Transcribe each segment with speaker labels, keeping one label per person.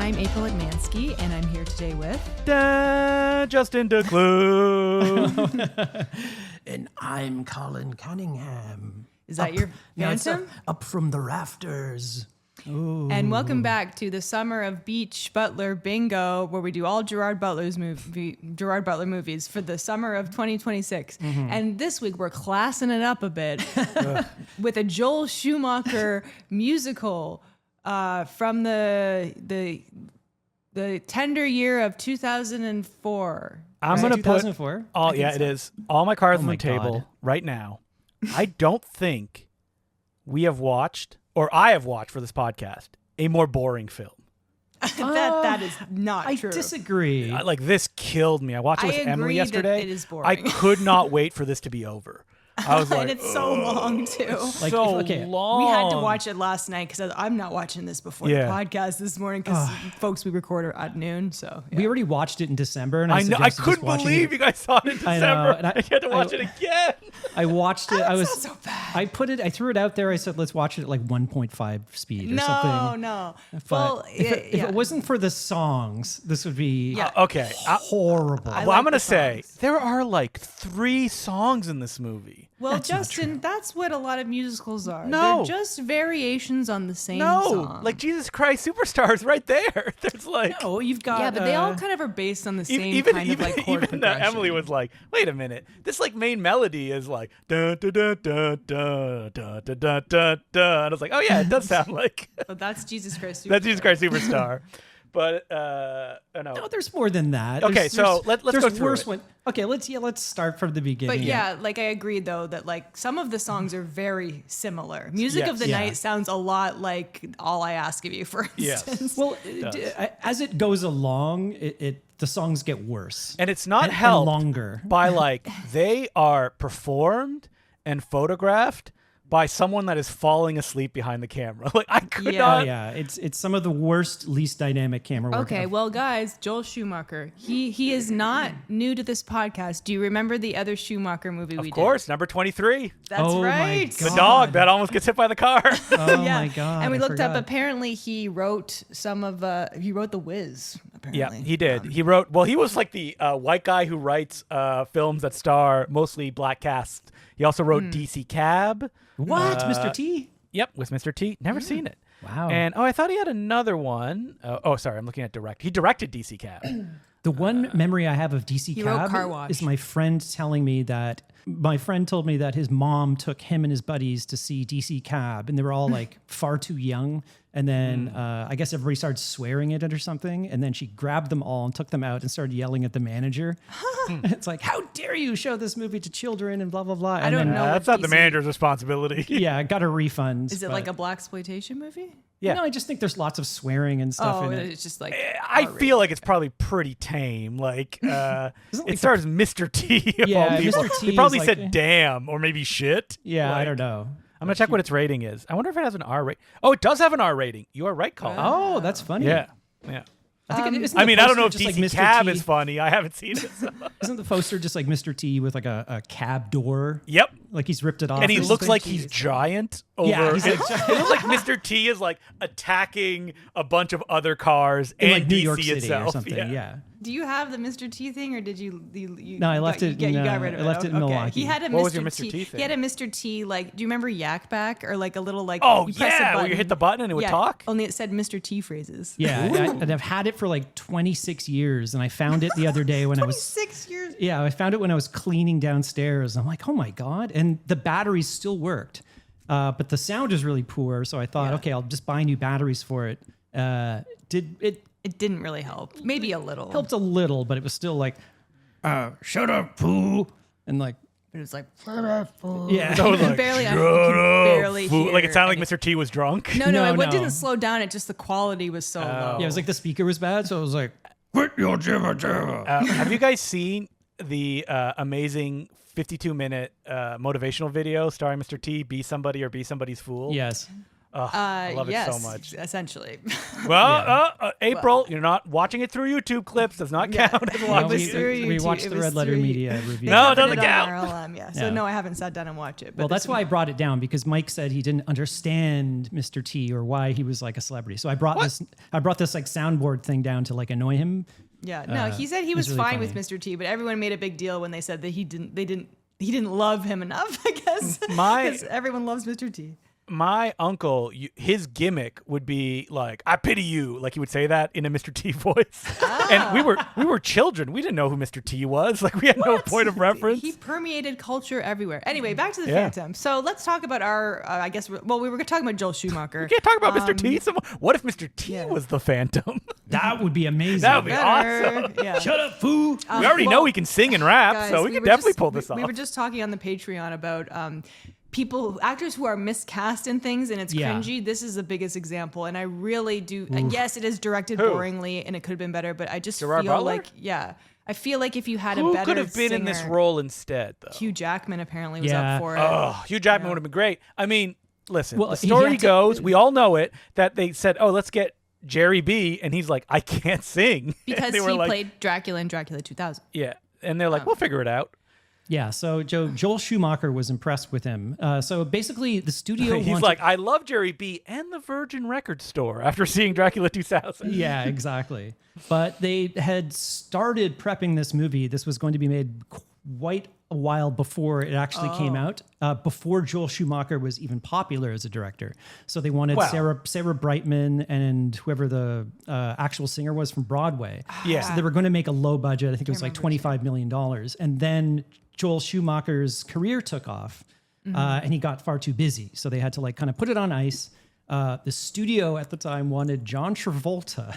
Speaker 1: I'm April Edmansky, and I'm here today with...
Speaker 2: Justin DeClue.
Speaker 3: And I'm Colin Cunningham.
Speaker 1: Is that your phantom?
Speaker 3: Up from the rafters.
Speaker 1: Ooh. And welcome back to the Summer of Beach Butler Bingo, where we do all Gerard Butler movies for the summer of 2026. Mm-hmm. And this week we're classing it up a bit with a Joel Schumacher musical from the tender year of 2004.
Speaker 2: I'm going to put
Speaker 4: 2004?
Speaker 2: it is. All my cards on the table right now. I don't think we have watched, or I have watched for this podcast, a more boring film.
Speaker 1: that is not true.
Speaker 4: I disagree.
Speaker 2: This killed me. I watched it with Emily yesterday.
Speaker 1: It is boring.
Speaker 2: I could not wait for this to be over. I was like,
Speaker 1: and it's so long too.
Speaker 2: Long.
Speaker 1: We had to watch it last night because I'm not watching this before the podcast this morning because folks, we record at noon. So
Speaker 4: we already watched it in December, and
Speaker 2: I know. I couldn't believe you guys saw it in December. I know, and you had to watch it again.
Speaker 4: I watched it.
Speaker 1: That's not so bad.
Speaker 4: I threw it out there. I said, let's watch it at like 1.5 speed or something.
Speaker 1: No.
Speaker 4: But if it wasn't for the songs, this would be horrible.
Speaker 2: I'm gonna say there are like 3 songs in this movie.
Speaker 1: Well, Justin, that's what a lot of musicals are.
Speaker 2: No.
Speaker 1: They're just variations on the same song.
Speaker 2: Like Jesus Christ Superstar is right there. There's like...
Speaker 4: No, you've got...
Speaker 1: Yeah, but they all kind of are based on the same kind of like chord
Speaker 2: even Emily was like, wait a minute. This like main melody is like... Dun, dun, dun, dun, dun, dun, dun, dun, dun, dun. And I was like, oh yeah, it does sound like...
Speaker 1: But that's Jesus Christ Superstar.
Speaker 2: That's Jesus Christ Superstar. But no,
Speaker 4: there's more than that.
Speaker 2: Okay, let's go through it.
Speaker 4: Okay, let's start from the beginning.
Speaker 1: But I agree though that like some of the songs are very similar. Music of the Night sounds a lot like All I Ask of You, for instance.
Speaker 4: Yes. Well, as it goes along, the songs get worse,
Speaker 2: and it's not helped
Speaker 4: longer
Speaker 2: by like they are performed and photographed by someone that is falling asleep behind the camera. Like I could not.
Speaker 4: Yeah, it's some of the worst, least dynamic camera work.
Speaker 1: Okay, well, guys, Joel Schumacher, he is not new to this podcast. Do you remember the other Schumacher movie we did?
Speaker 2: Of course, number 23.
Speaker 1: That's right.
Speaker 2: The dog that almost gets hit by the car.
Speaker 4: My God!
Speaker 1: And we looked up. Apparently, he wrote he wrote The Wiz. Apparently,
Speaker 2: yeah, he did. He wrote. Well, he was like the white guy who writes films that star mostly black casts. He also wrote DC Cab.
Speaker 4: What? Mr. T?
Speaker 2: Yep, with Mr. T. Never seen it.
Speaker 4: Wow.
Speaker 2: And I thought he had another one. Sorry, I'm looking at direct. He directed DC Cab.
Speaker 4: The one memory I have of DC
Speaker 1: He wrote
Speaker 4: Cab
Speaker 1: Car Wash.
Speaker 4: is my friend telling me that my friend told me that his mom took him and his buddies to see DC Cab, and they were all like far too young. And then I guess everybody started swearing at it or something. And then she grabbed them all and took them out and started yelling at the manager. It's like, how dare you show this movie to children and blah, blah, blah.
Speaker 1: I don't know.
Speaker 2: That's not the manager's responsibility.
Speaker 4: Yeah, I got a refund.
Speaker 1: Is it like a blaxploitation movie?
Speaker 2: Yeah.
Speaker 4: No, I just think there's lots of swearing and stuff in it.
Speaker 1: It's just like
Speaker 2: I feel like it's probably pretty tame. Like it stars Mr. T. Of all people.
Speaker 4: Mr. T.
Speaker 2: He probably
Speaker 4: is
Speaker 2: said
Speaker 4: like,
Speaker 2: damn or maybe shit.
Speaker 4: Yeah, I don't know.
Speaker 2: I'm going to check what its rating is. I wonder if it has an R rating. Oh, it does have an R rating. You are right, Colin.
Speaker 4: Oh, that's funny.
Speaker 2: Yeah.
Speaker 4: I think it is.
Speaker 2: I don't know if
Speaker 4: DC
Speaker 2: DC Cab is funny. I haven't seen it. So.
Speaker 4: Isn't the poster just like Mr. T with like a cab door?
Speaker 2: Yep.
Speaker 4: Like he's ripped it off.
Speaker 2: And he looks like he's giant.
Speaker 4: Yeah, he's
Speaker 2: it looks like Mr. T is like attacking a bunch of other cars
Speaker 4: in
Speaker 2: and
Speaker 4: like New
Speaker 2: DC
Speaker 4: York City
Speaker 2: itself.
Speaker 4: or something. Yeah.
Speaker 1: Do you have the Mr. T thing, or did you?
Speaker 4: No, I left it.
Speaker 1: You got rid of it.
Speaker 4: I left it in Milwaukee.
Speaker 1: He had a
Speaker 2: What was your Mr. T thing?
Speaker 1: He had a Mr. T. Like, do you remember Yak Back or like a little like?
Speaker 2: Oh
Speaker 1: you press a
Speaker 2: yeah, where
Speaker 1: button.
Speaker 2: you hit the button and it would talk.
Speaker 1: Only it said Mr. T phrases.
Speaker 4: Yeah, and I've had it for like 26 years, and I found it the other day when I was
Speaker 1: 26 years.
Speaker 4: Yeah, I found it when I was cleaning downstairs. I'm like, oh my God, and the batteries still worked, but the sound is really poor. So I thought, okay, I'll just buy new batteries for it.
Speaker 1: It didn't really help. Maybe a little.
Speaker 4: Helped a little, but it was still like, shut up, poo. And like,
Speaker 1: it was like, shut up, fool.
Speaker 4: Yeah.
Speaker 2: So it was like,
Speaker 1: barely,
Speaker 2: shut
Speaker 1: barely
Speaker 2: up, fool.
Speaker 1: hear
Speaker 2: Like it sounded like
Speaker 1: anything.
Speaker 2: Mr. T was drunk.
Speaker 1: No,
Speaker 4: No,
Speaker 1: it didn't slow down. It just the quality was so low.
Speaker 4: yeah, it was like the speaker was bad. So I was like, quit your jibber jabber.
Speaker 2: Have you guys seen the amazing 52-minute motivational video starring Mr. T, Be Somebody or Be Somebody's Fool?
Speaker 4: Yes.
Speaker 2: I love
Speaker 1: yes,
Speaker 2: it so much.
Speaker 1: Essentially.
Speaker 2: Well, April, you're not watching it through YouTube clips. Does not count as
Speaker 4: No,
Speaker 2: watching
Speaker 1: was
Speaker 2: it.
Speaker 1: through
Speaker 4: we
Speaker 1: YouTube.
Speaker 4: watched
Speaker 1: It
Speaker 4: the
Speaker 1: was
Speaker 4: Red Letter
Speaker 1: through-
Speaker 4: Media review.
Speaker 2: No, it
Speaker 1: Covered
Speaker 2: doesn't
Speaker 1: on
Speaker 2: count.
Speaker 1: RLM, yeah. So
Speaker 4: Yeah.
Speaker 1: no, I haven't sat down and watched it. But
Speaker 4: Well, that's
Speaker 1: this-
Speaker 4: why I brought it down, because Mike said he didn't understand Mr. T or why he was like a celebrity. So I brought this like soundboard thing down to like annoy him.
Speaker 1: Yeah, no, he said he was
Speaker 4: really
Speaker 1: fine
Speaker 4: funny.
Speaker 1: with Mr. T, but everyone made a big deal when they said that he didn't love him enough, I guess. Because everyone loves Mr. T.
Speaker 2: My uncle, his gimmick would be like, "I pity you," like he would say that in a Mr. T voice. And we were children. We didn't know who Mr. T was. Like we had no point of reference.
Speaker 1: He permeated culture everywhere. Anyway, back to the Phantom. So let's talk about our, we were talking about Joel Schumacher.
Speaker 2: We can't talk about Mr. T. What if Mr. T was the Phantom?
Speaker 4: That would be amazing.
Speaker 2: That would be awesome.
Speaker 1: Yeah.
Speaker 4: Shut up, fool.
Speaker 2: We already know he can sing and rap,
Speaker 1: Guys,
Speaker 2: so we can
Speaker 1: were
Speaker 2: definitely
Speaker 1: just-
Speaker 2: pull this off.
Speaker 1: We were just talking on the Patreon about actors who are miscast in things and it's
Speaker 4: Yeah.
Speaker 1: cringy. This is the biggest example, and I really do. Yes, it is directed
Speaker 2: Who?
Speaker 1: boringly, and it could have been better, but I just
Speaker 2: Gerard
Speaker 1: feel
Speaker 2: Butler?
Speaker 1: like, I feel like if you had a
Speaker 2: Who
Speaker 1: better
Speaker 2: could have been in this
Speaker 1: singer-
Speaker 2: role instead, though?
Speaker 1: Hugh Jackman apparently was
Speaker 4: Yeah.
Speaker 1: up for it.
Speaker 2: Oh, Hugh Jackman would have been great. I mean, listen,
Speaker 4: Well,
Speaker 2: the
Speaker 4: he
Speaker 2: story
Speaker 4: had to-
Speaker 2: goes, we all know it, that they said, "Oh, let's get Gerry B," and he's like, "I can't sing."
Speaker 1: Because
Speaker 2: They
Speaker 1: he
Speaker 2: were like,
Speaker 1: played Dracula in Dracula 2000.
Speaker 2: Yeah, and they're like, "We'll figure it out."
Speaker 4: Yeah, so Joel Schumacher was impressed with him. So basically, the studio
Speaker 2: He's
Speaker 4: wanted...
Speaker 2: like, "I love Gerry B and the Virgin Record Store" after seeing Dracula 2000.
Speaker 4: Yeah, exactly. But they had started prepping this movie. This was going to be made quite a while before it actually came out, before Joel Schumacher was even popular as a director. So they wanted
Speaker 2: Wow.
Speaker 4: Sarah Brightman and whoever the actual singer was from Broadway.
Speaker 2: Yeah.
Speaker 4: So they were going to make a low budget. I think it was like $25 million. And then Joel Schumacher's career took off and he got far too busy. So they had to like kind of put it on ice. The studio at the time wanted John Travolta.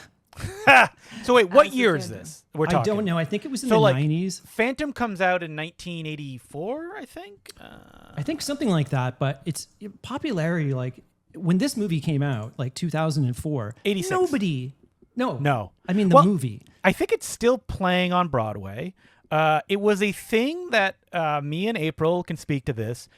Speaker 2: So wait, what
Speaker 1: As the
Speaker 2: year is
Speaker 1: Phantom.
Speaker 2: this? We're
Speaker 4: I
Speaker 2: talking.
Speaker 4: don't know. I think it was in
Speaker 2: So
Speaker 4: the
Speaker 2: like,
Speaker 4: 90s.
Speaker 2: Phantom comes out in 1984, I think.
Speaker 4: I think something like that, but its popularity, like when this movie came out, like 2004,
Speaker 2: 86.
Speaker 4: nobody,
Speaker 2: No.
Speaker 4: I mean the
Speaker 2: Well,
Speaker 4: movie.
Speaker 2: I think it's still playing on Broadway. It was a thing that me and April can speak to this.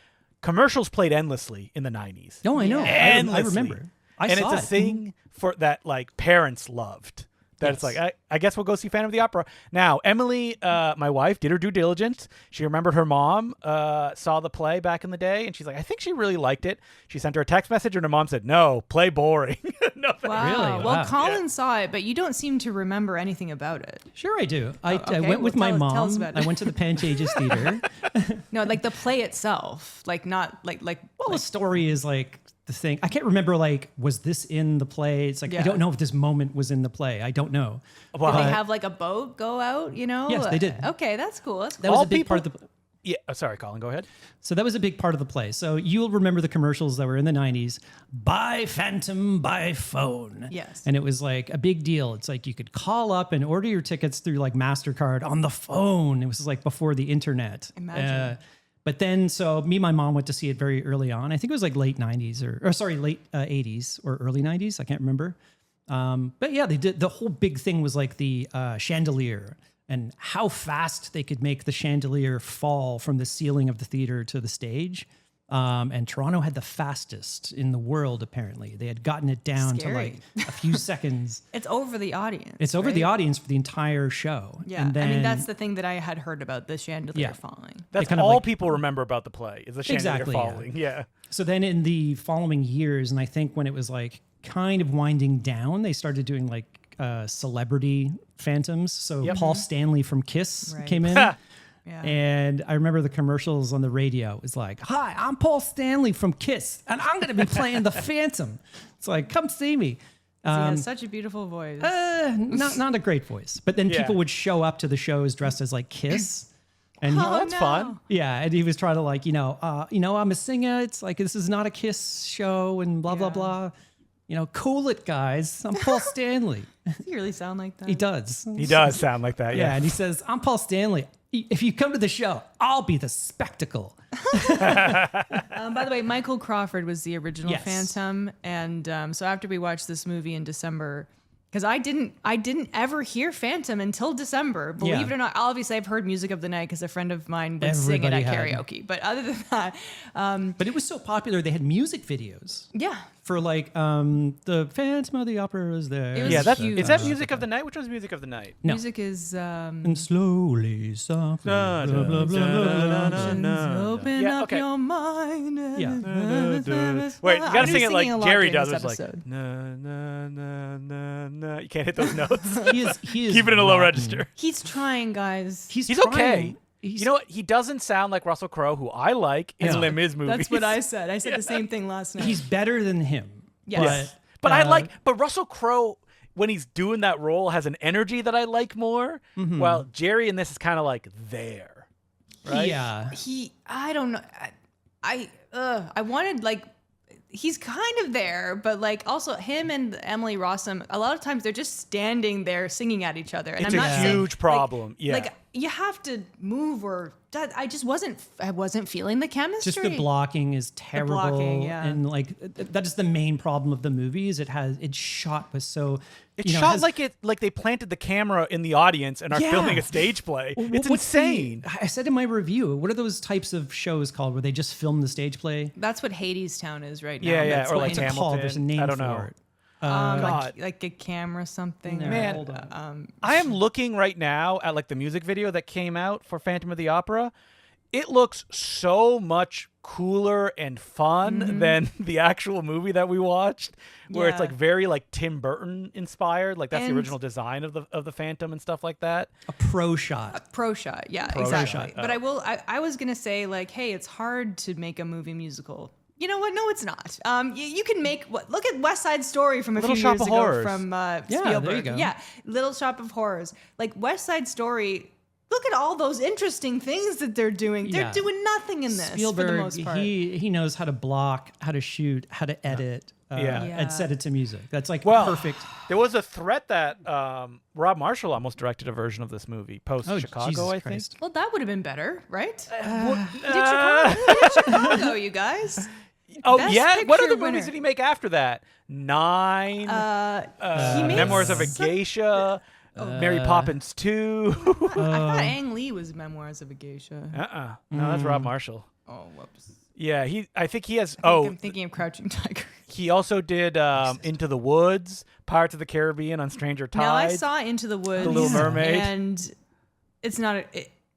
Speaker 2: Commercials played endlessly in the 90s.
Speaker 4: No, I know. I
Speaker 2: Endlessly.
Speaker 4: remember. I
Speaker 2: and
Speaker 4: saw
Speaker 2: it's a
Speaker 4: it.
Speaker 2: thing for that like parents loved. That it's
Speaker 4: Yes.
Speaker 2: like, I guess we'll go see Phantom of the Opera. Now, Emily, my wife, did her due diligence. She remembered her mom saw the play back in the day, and she's like, I think she really liked it. She sent her a text message, and her mom said, "No, play boring." No, thanks.
Speaker 1: Wow.
Speaker 4: Really?
Speaker 1: Well,
Speaker 4: Wow.
Speaker 1: Colin saw it, but you don't seem to remember anything about it.
Speaker 4: Sure, I do. I
Speaker 1: okay.
Speaker 4: went with
Speaker 1: Well,
Speaker 4: my
Speaker 1: tell us
Speaker 4: mom.
Speaker 1: about it.
Speaker 4: I went to the Pantages Theater.
Speaker 1: No, like the play itself, like not like.
Speaker 4: Well, the story is like the thing. I can't remember, like, was this in the play? It's like,
Speaker 1: Yeah.
Speaker 4: I don't know if this moment was in the play. I don't know.
Speaker 2: Well,
Speaker 1: Did they have like a boat go out? You know?
Speaker 4: Yes, they did.
Speaker 1: Okay, that's cool. That's
Speaker 4: That
Speaker 1: cool.
Speaker 4: was
Speaker 2: All
Speaker 4: a big part
Speaker 2: people-
Speaker 4: of the...
Speaker 2: Yeah, sorry, Colin, go ahead.
Speaker 4: So that was a big part of the play. So you'll remember the commercials that were in the 90s. Buy Phantom by phone.
Speaker 1: Yes.
Speaker 4: And it was like a big deal. It's like you could call up and order your tickets through like MasterCard on the phone. It was like before the internet.
Speaker 1: Imagine.
Speaker 4: But then, so me and my mom went to see it very early on. I think it was like late 90s late 80s or early 90s. I can't remember. But yeah, they did. The whole big thing was like the chandelier and how fast they could make the chandelier fall from the ceiling of the theater to the stage. And Toronto had the fastest in the world, apparently. They had gotten it down to like
Speaker 1: Scary.
Speaker 4: a few seconds.
Speaker 1: It's over the audience.
Speaker 4: It's over the
Speaker 1: right?
Speaker 4: audience for the entire show.
Speaker 1: Yeah,
Speaker 4: And then,
Speaker 1: I mean that's the thing that I had heard about the chandelier
Speaker 4: Yeah.
Speaker 1: falling.
Speaker 2: That's
Speaker 4: kind of
Speaker 2: all
Speaker 4: like-
Speaker 2: people remember about the play is the chandelier
Speaker 4: Exactly, yeah.
Speaker 2: falling. Yeah.
Speaker 4: So then in the following years, and I think when it was like kind of winding down, they started doing like celebrity phantoms. So Paul Stanley from Kiss
Speaker 1: Right.
Speaker 4: came in.
Speaker 1: Yeah.
Speaker 4: And I remember the commercials on the radio. It was like, "Hi, I'm Paul Stanley from Kiss, and I'm going to be playing the Phantom." It's like, come see me.
Speaker 1: he has such a beautiful voice.
Speaker 4: Not a great voice. But then
Speaker 2: Yeah.
Speaker 4: people would show up to the shows dressed as like Kiss. And he,
Speaker 1: Oh,
Speaker 2: That's
Speaker 1: no.
Speaker 2: fun.
Speaker 4: yeah, and he was trying to like, I'm a singer. It's like, this is not a Kiss show and blah, blah,
Speaker 1: Yeah.
Speaker 4: blah. Cool it, guys. I'm Paul Stanley.
Speaker 1: Does he really sound like that?
Speaker 4: He does.
Speaker 2: He does sound like that.
Speaker 4: Yeah,
Speaker 2: Yeah.
Speaker 4: and he says, I'm Paul Stanley. If you come to the show, I'll be the spectacle.
Speaker 1: By the way, Michael Crawford was the original
Speaker 4: Yes.
Speaker 1: Phantom, and so after we watched this movie in December, because I didn't ever hear Phantom until December. Believe
Speaker 4: Yeah.
Speaker 1: it or not, obviously I've heard Music of the Night because a friend of mine would sing it
Speaker 4: Everybody
Speaker 1: at
Speaker 4: had.
Speaker 1: karaoke. But other than that,
Speaker 4: But it was so popular, they had music videos
Speaker 1: yeah,
Speaker 4: for like the Phantom of the Opera was there.
Speaker 1: It was
Speaker 2: Yeah, that's
Speaker 1: huge.
Speaker 2: is that Music of the Night? Which one's Music of the Night?
Speaker 4: No.
Speaker 1: Music is
Speaker 4: And slowly, softly,
Speaker 2: Na,
Speaker 4: blah, blah, blah, blah, blah.
Speaker 2: na.
Speaker 1: open
Speaker 2: Yeah,
Speaker 1: up
Speaker 2: okay.
Speaker 1: your mind.
Speaker 4: Yeah.
Speaker 2: Wait, you gotta
Speaker 1: I'm
Speaker 2: sing it like
Speaker 1: singing a lot
Speaker 2: Gerry
Speaker 1: during
Speaker 2: does.
Speaker 1: this
Speaker 2: It's like
Speaker 1: episode.
Speaker 2: na na na na na. You can't hit those notes.
Speaker 4: He is
Speaker 2: Keep it in a low
Speaker 4: rotten.
Speaker 2: register.
Speaker 1: He's trying, guys.
Speaker 4: He's
Speaker 2: He's okay.
Speaker 4: trying.
Speaker 2: You know what? He doesn't sound like Russell Crowe, who I like in
Speaker 4: No.
Speaker 2: Les Mis movies.
Speaker 1: That's what I said. I said the same thing last night.
Speaker 4: He's better than him.
Speaker 1: Yes.
Speaker 2: But I like. But Russell Crowe, when he's doing that role, has an energy that I like more. While Gerry in this is kind of like there, right?
Speaker 4: Yeah.
Speaker 1: I don't know. I wanted like, he's kind of there, but like also him and Emily Rossum, a lot of times they're just standing there singing at each other. And
Speaker 2: It's
Speaker 1: I'm
Speaker 2: a
Speaker 1: not saying,
Speaker 2: huge problem.
Speaker 1: Like,
Speaker 2: Yeah.
Speaker 1: Like you have to move or I wasn't feeling the chemistry.
Speaker 4: Just the blocking is terrible,
Speaker 1: blocking, yeah.
Speaker 4: and like that is the main problem of the movie. Is it's shot with so
Speaker 2: It's
Speaker 4: you know,
Speaker 2: shot
Speaker 4: has-
Speaker 2: like they planted the camera in the audience and are
Speaker 4: Yeah.
Speaker 2: filming a stage play.
Speaker 4: Well,
Speaker 2: It's
Speaker 4: what's the-
Speaker 2: insane.
Speaker 4: I said in my review, what are those types of shows called where they just film the stage play?
Speaker 1: That's what Hades Town is right now.
Speaker 2: Yeah, yeah,
Speaker 1: That's
Speaker 2: or
Speaker 1: what
Speaker 2: like
Speaker 1: it's
Speaker 2: Hamilton.
Speaker 4: called. There's a name
Speaker 2: I don't
Speaker 4: for
Speaker 2: know.
Speaker 4: it.
Speaker 2: God.
Speaker 1: like a camera something.
Speaker 4: No,
Speaker 1: or,
Speaker 2: Man,
Speaker 4: hold on.
Speaker 2: I am looking right now at like the music video that came out for Phantom of the Opera. It looks so much cooler and fun than the actual movie that we watched, where it's
Speaker 1: Yeah.
Speaker 2: like very like Tim Burton inspired. Like that's the
Speaker 1: And-
Speaker 2: original design of the Phantom and stuff like that.
Speaker 4: A pro shot.
Speaker 1: Pro shot, yeah,
Speaker 2: Pro
Speaker 1: exactly.
Speaker 2: shot,
Speaker 1: But I was gonna say like, hey, it's hard to make a movie musical. You know what? No, it's not. You can make look at West Side Story from a
Speaker 2: Little
Speaker 1: few
Speaker 2: Shop
Speaker 1: years
Speaker 2: of
Speaker 1: ago
Speaker 2: Horrors.
Speaker 1: from
Speaker 4: there you
Speaker 1: Spielberg.
Speaker 4: go.
Speaker 1: Yeah, Little Shop of Horrors. Like West Side Story. Look at all those interesting things that they're doing. They're
Speaker 4: Yeah.
Speaker 1: doing nothing in this
Speaker 4: Spielberg,
Speaker 1: for the most part.
Speaker 4: he knows how to block, how to shoot, how to edit,
Speaker 2: Yeah.
Speaker 4: and set it to music. That's like
Speaker 2: Well,
Speaker 4: perfect.
Speaker 2: There was a threat that Rob Marshall almost directed a version of this movie post
Speaker 4: Oh,
Speaker 2: Chicago.
Speaker 4: Jesus
Speaker 2: I think.
Speaker 4: Christ.
Speaker 1: Well, that would have been better, right? We did Chicago, you guys.
Speaker 2: Oh
Speaker 1: Best
Speaker 2: yeah. What
Speaker 1: Picture
Speaker 2: other
Speaker 1: winner.
Speaker 2: movies did he make after that? Nine.
Speaker 1: He made
Speaker 2: Memoirs of a Geisha. Mary Poppins 2.
Speaker 1: I thought Ang Lee was Memoirs of a Geisha.
Speaker 2: No, that's Rob Marshall.
Speaker 1: Oh, whoops.
Speaker 2: Yeah, I think he has.
Speaker 1: I'm thinking of Crouching Tiger.
Speaker 2: He also did Into the Woods, Pirates of the Caribbean on Stranger Tides.
Speaker 1: Now I saw Into the Woods,
Speaker 2: The Little Mermaid.
Speaker 1: and it's not.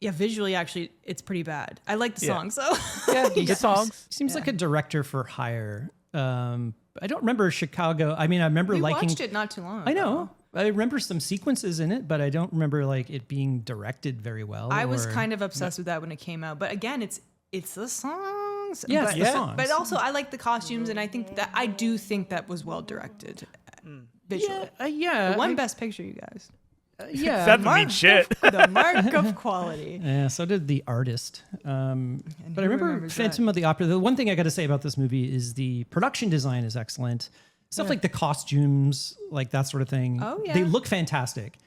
Speaker 1: Visually, actually, it's pretty bad. I like the
Speaker 2: Yeah.
Speaker 1: song, so
Speaker 2: Yeah, good songs.
Speaker 4: Seems like a director for hire. I don't remember Chicago. I mean, I remember
Speaker 1: we
Speaker 4: liking.
Speaker 1: watched it not too long ago.
Speaker 4: I know. I remember some sequences in it, but I don't remember like it being directed very well.
Speaker 1: I was
Speaker 4: or-
Speaker 1: kind of obsessed with that when it came out, but again, it's the songs.
Speaker 4: Yeah,
Speaker 1: but,
Speaker 4: it's the songs.
Speaker 1: But also, I like the costumes, and I do think that was well directed visually.
Speaker 4: yeah.
Speaker 1: One Best Picture, you guys.
Speaker 4: Yeah.
Speaker 2: That doesn't mean shit.
Speaker 1: The mark of quality.
Speaker 4: Yeah, so did The Artist. But I
Speaker 1: who
Speaker 4: remember
Speaker 1: remembers
Speaker 4: Phantom of the Opera. The one thing I got to say about this movie is the production design is excellent. Stuff like the costumes, like that sort of thing.
Speaker 1: Oh, yeah.
Speaker 4: They look fantastic.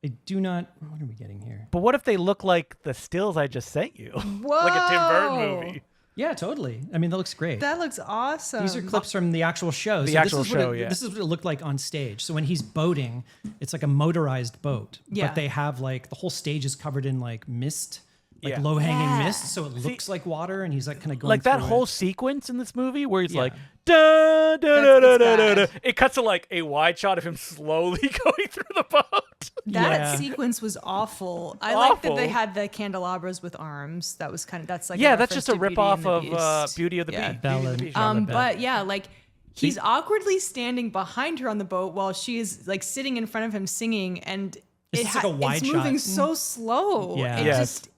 Speaker 4: I do not. What are we getting here?
Speaker 2: But what if they look like the stills I just sent you? Like a Tim Burton movie.
Speaker 4: Yeah, totally. I mean, that looks great.
Speaker 1: That looks awesome.
Speaker 4: These are clips from the actual show.
Speaker 2: The
Speaker 4: So
Speaker 2: actual
Speaker 4: this is what
Speaker 2: show, yeah.
Speaker 4: This is what it looked like on stage. So when he's boating, it's like a motorized boat.
Speaker 1: Yeah.
Speaker 4: But they have like the whole stage is covered in like mist, like
Speaker 2: Yeah.
Speaker 4: low hanging
Speaker 1: Yeah.
Speaker 4: mist. So it looks like water, and he's like kind of going
Speaker 2: Like that
Speaker 4: through
Speaker 2: whole
Speaker 4: it.
Speaker 2: sequence in this movie where he's
Speaker 4: Yeah.
Speaker 2: like, da, da, da, da,
Speaker 1: It's
Speaker 2: da, da, da.
Speaker 1: bad.
Speaker 2: It cuts to like a wide shot of him slowly going through the boat.
Speaker 1: That
Speaker 4: Yeah.
Speaker 1: sequence was awful. I like that
Speaker 2: Awful.
Speaker 1: they had the candelabras with arms. That was that's like
Speaker 2: Yeah,
Speaker 1: a
Speaker 2: that's
Speaker 1: reference
Speaker 2: just a
Speaker 1: to Beauty
Speaker 2: ripoff
Speaker 1: and the
Speaker 2: of
Speaker 1: Beast.
Speaker 2: Beauty of the
Speaker 1: Yeah.
Speaker 2: Beast. Beauty and the
Speaker 4: Ballad.
Speaker 2: Beast.
Speaker 1: But yeah, like he's awkwardly standing behind her on the boat while she is like sitting in front of him singing, and
Speaker 4: It's just like a wide
Speaker 1: it's moving
Speaker 4: shot.
Speaker 1: so slow.
Speaker 4: Yeah.
Speaker 1: It
Speaker 2: Yes.
Speaker 1: just.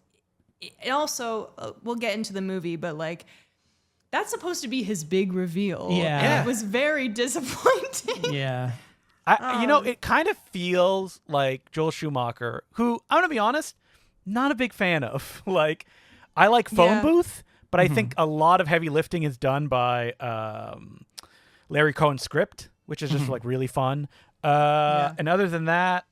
Speaker 1: It also, we'll get into the movie, but like. That's supposed to be his big reveal.
Speaker 4: Yeah.
Speaker 1: And
Speaker 2: Yeah.
Speaker 1: it was very disappointing.
Speaker 4: Yeah.
Speaker 2: You know, it kind of feels like Joel Schumacher, who I'm gonna be honest, not a big fan of. Like, I like Phone
Speaker 1: Yeah.
Speaker 2: Booth, but I think a lot of heavy lifting is done by Larry Cohen's script, which is just like really fun. And other than that,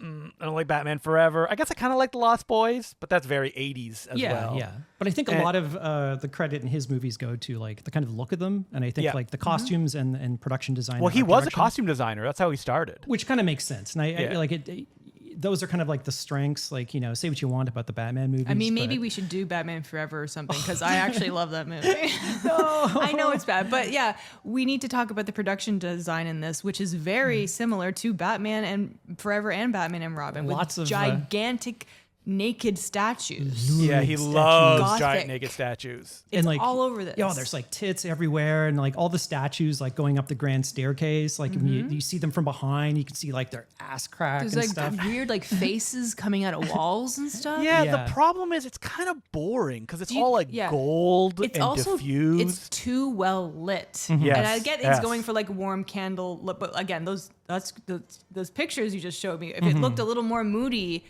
Speaker 2: I don't like Batman Forever. I guess I kind of like The Lost Boys, but that's very 80s as
Speaker 4: Yeah,
Speaker 2: well.
Speaker 4: yeah. But I think a
Speaker 2: And-
Speaker 4: lot of the credit in his movies go to like the kind of look of them, and I think
Speaker 2: Yeah.
Speaker 4: like the costumes and production design.
Speaker 2: Well,
Speaker 4: and
Speaker 2: he
Speaker 4: art
Speaker 2: was a
Speaker 4: direction,
Speaker 2: costume designer. That's how he started.
Speaker 4: which kind of makes sense. And I
Speaker 2: Yeah.
Speaker 4: like it. those are kind of like the strengths. Like, you know, say what you want about the Batman movies.
Speaker 1: I mean, maybe
Speaker 4: but-
Speaker 1: we should do Batman Forever or something because I actually love that movie. I know it's bad, but yeah, we need to talk about the production design in this, which is very similar to Batman and Forever and Batman and Robin.
Speaker 4: Lots
Speaker 1: with
Speaker 4: of,
Speaker 1: gigantic naked statues.
Speaker 2: Yeah, he
Speaker 4: statues.
Speaker 2: loves
Speaker 1: Gothic.
Speaker 2: giant naked statues.
Speaker 1: It's
Speaker 4: and like
Speaker 1: all over this.
Speaker 4: Yeah, there's like tits everywhere, and like all the statues like going up the grand staircase. Like when you see them from behind, you can see like their ass crack
Speaker 1: There's
Speaker 4: and
Speaker 1: like
Speaker 4: stuff.
Speaker 1: weird like faces coming out of walls and stuff.
Speaker 2: Yeah,
Speaker 4: Yeah.
Speaker 2: the problem is it's kind of boring because it's
Speaker 1: you-
Speaker 2: all like
Speaker 1: yeah.
Speaker 2: gold
Speaker 1: It's
Speaker 2: and
Speaker 1: also
Speaker 2: diffused.
Speaker 1: it's too well lit.
Speaker 2: Yes,
Speaker 1: And I get it's
Speaker 2: yes.
Speaker 1: going for like warm candle look, but again, those pictures you just showed me, if it looked a little more moody,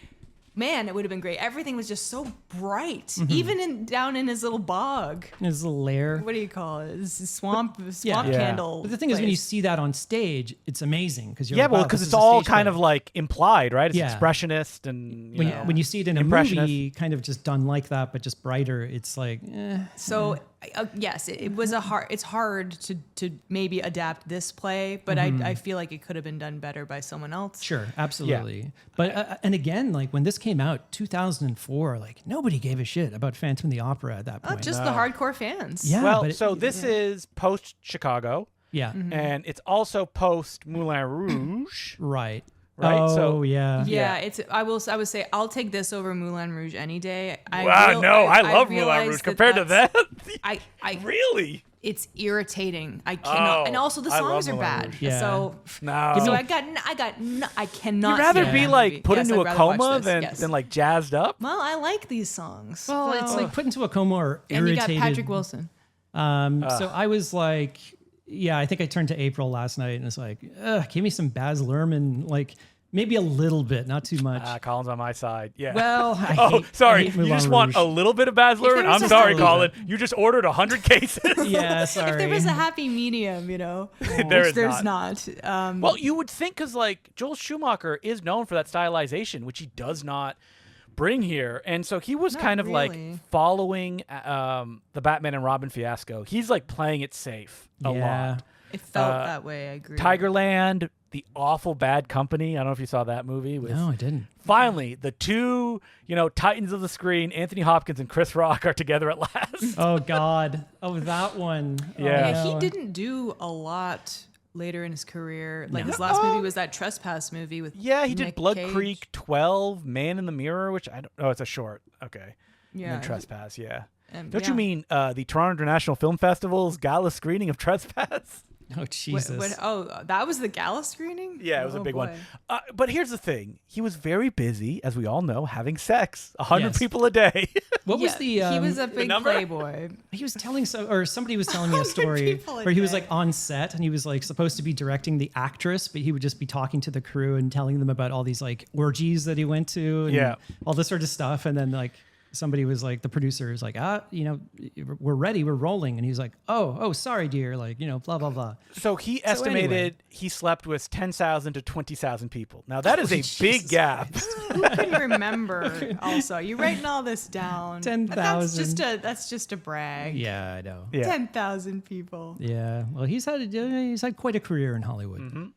Speaker 1: man, it would have been great. Everything was just so bright. Even down in his little bog.
Speaker 4: His little lair.
Speaker 1: What do you call it? His swamp
Speaker 4: Yeah.
Speaker 1: candle.
Speaker 4: But the thing is, when you
Speaker 1: place.
Speaker 4: see that on stage, it's amazing because you're
Speaker 2: yeah,
Speaker 4: like,
Speaker 2: well,
Speaker 4: wow,
Speaker 2: because
Speaker 4: this
Speaker 2: it's
Speaker 4: is a
Speaker 2: all
Speaker 4: stage
Speaker 2: kind
Speaker 4: play.
Speaker 2: of like implied, right? It's
Speaker 4: Yeah.
Speaker 2: expressionist and
Speaker 4: when you see it in a
Speaker 2: impressionist.
Speaker 4: movie, kind of just done like that, but just brighter. It's like,
Speaker 1: So yes, it was it's hard to maybe adapt this play, but I feel like it could have been done better by someone else.
Speaker 4: sure, absolutely. But and again, like when this came out, 2004, like nobody gave a shit about Phantom of the Opera at that point.
Speaker 1: Just the hardcore fans.
Speaker 4: Yeah,
Speaker 2: Well,
Speaker 4: but it-
Speaker 2: so this is post Chicago,
Speaker 4: yeah,
Speaker 2: and it's also post Moulin Rouge.
Speaker 4: right,
Speaker 2: Right,
Speaker 4: Oh
Speaker 2: so-
Speaker 1: Yeah,
Speaker 2: Yeah.
Speaker 1: I would say I'll take this over Moulin Rouge any day.
Speaker 2: Wow, I love Moulin
Speaker 1: realize
Speaker 2: Rouge compared to that.
Speaker 1: I
Speaker 2: Really?
Speaker 1: it's irritating. I cannot,
Speaker 2: Oh,
Speaker 1: and also the
Speaker 2: I love
Speaker 1: songs are
Speaker 2: Moulin
Speaker 1: bad.
Speaker 2: Rouge.
Speaker 4: Yeah.
Speaker 1: So
Speaker 2: No.
Speaker 1: so I cannot.
Speaker 2: You'd rather
Speaker 1: see
Speaker 2: be
Speaker 1: that
Speaker 2: like
Speaker 1: movie.
Speaker 2: put
Speaker 1: Yes,
Speaker 2: into
Speaker 1: I'd
Speaker 2: a
Speaker 1: rather watch
Speaker 2: coma
Speaker 1: this,
Speaker 2: than like jazzed up.
Speaker 1: Well, I like these songs.
Speaker 4: Well, it's
Speaker 1: So-
Speaker 4: like put into a coma or
Speaker 1: and you
Speaker 4: irritated.
Speaker 1: got Patrick Wilson.
Speaker 4: So I was like, yeah, I think I turned to April last night, and it's like, give me some Baz Luhrmann, like maybe a little bit, not too much.
Speaker 2: Colin's on my side. Yeah.
Speaker 4: Well, I
Speaker 2: oh,
Speaker 4: hate,
Speaker 2: sorry.
Speaker 4: I hate
Speaker 2: You just
Speaker 4: Moulin
Speaker 2: want a
Speaker 4: Rouge.
Speaker 2: little bit of Baz
Speaker 1: there
Speaker 2: Luhrmann?
Speaker 1: was
Speaker 2: I'm
Speaker 1: just
Speaker 2: sorry,
Speaker 1: a little
Speaker 2: Colin. You just ordered 100 cases.
Speaker 4: Yeah, sorry.
Speaker 1: If there was a happy medium, you know,
Speaker 2: There
Speaker 1: which
Speaker 2: is
Speaker 1: there's
Speaker 2: not.
Speaker 1: not.
Speaker 2: Well, you would think because like Joel Schumacher is known for that stylization, which he does not bring here, and so he was
Speaker 1: Not
Speaker 2: kind of like
Speaker 1: really.
Speaker 2: following the Batman and Robin fiasco. He's like playing it safe a
Speaker 4: Yeah.
Speaker 2: lot.
Speaker 1: It felt that way. I agree.
Speaker 2: Tigerland, The Awful Bad Company. I don't know if you saw that movie. With
Speaker 4: No, I didn't.
Speaker 2: finally the two, titans of the screen, Anthony Hopkins and Chris Rock, are together at last.
Speaker 4: Oh God. Oh, that one. Oh,
Speaker 2: Yeah.
Speaker 1: Yeah, he
Speaker 4: no.
Speaker 1: didn't do a lot later in his career. Like his last movie was that Trespass movie with
Speaker 2: Yeah, he did
Speaker 1: Nick
Speaker 2: Blood
Speaker 1: Cage.
Speaker 2: Creek 12, Man in the Mirror, which I don't. Oh, it's a short. Okay.
Speaker 1: Yeah,
Speaker 2: And then Trespass. Yeah.
Speaker 1: yeah.
Speaker 2: Don't you mean the Toronto International Film Festival's gala screening of Trespass?
Speaker 4: Oh Jesus.
Speaker 1: That was the gala screening?
Speaker 2: Yeah, it was a
Speaker 1: Oh,
Speaker 2: big one.
Speaker 1: boy.
Speaker 2: But here's the thing: he was very busy, as we all know, having sex. 100
Speaker 4: Yes.
Speaker 2: people a day.
Speaker 4: What was
Speaker 1: Yeah,
Speaker 4: the?
Speaker 1: he was a big
Speaker 2: number?
Speaker 1: playboy.
Speaker 4: He was telling or somebody was telling me a
Speaker 1: 100
Speaker 4: story
Speaker 1: people a
Speaker 4: where he was
Speaker 1: day.
Speaker 4: like on set and he was like supposed to be directing the actress, but he would just be talking to the crew and telling them about all these like orgies that he went to and
Speaker 2: Yeah.
Speaker 4: all this sort of stuff. And then like somebody was like, the producer was like, we're ready, we're rolling. And he was like, oh, sorry, dear. Like, blah, blah, blah.
Speaker 2: So he estimated
Speaker 4: anyway.
Speaker 2: he slept with 10,000 to 20,000 people. Now that is a
Speaker 4: Jesus
Speaker 2: big gap.
Speaker 1: Who can remember? Also, you're writing all this down.
Speaker 4: 10,000.
Speaker 1: That's just a brag.
Speaker 4: Yeah, I know.
Speaker 2: Yeah.
Speaker 1: 10,000 people.
Speaker 4: Yeah. Well, he's had quite a career in Hollywood.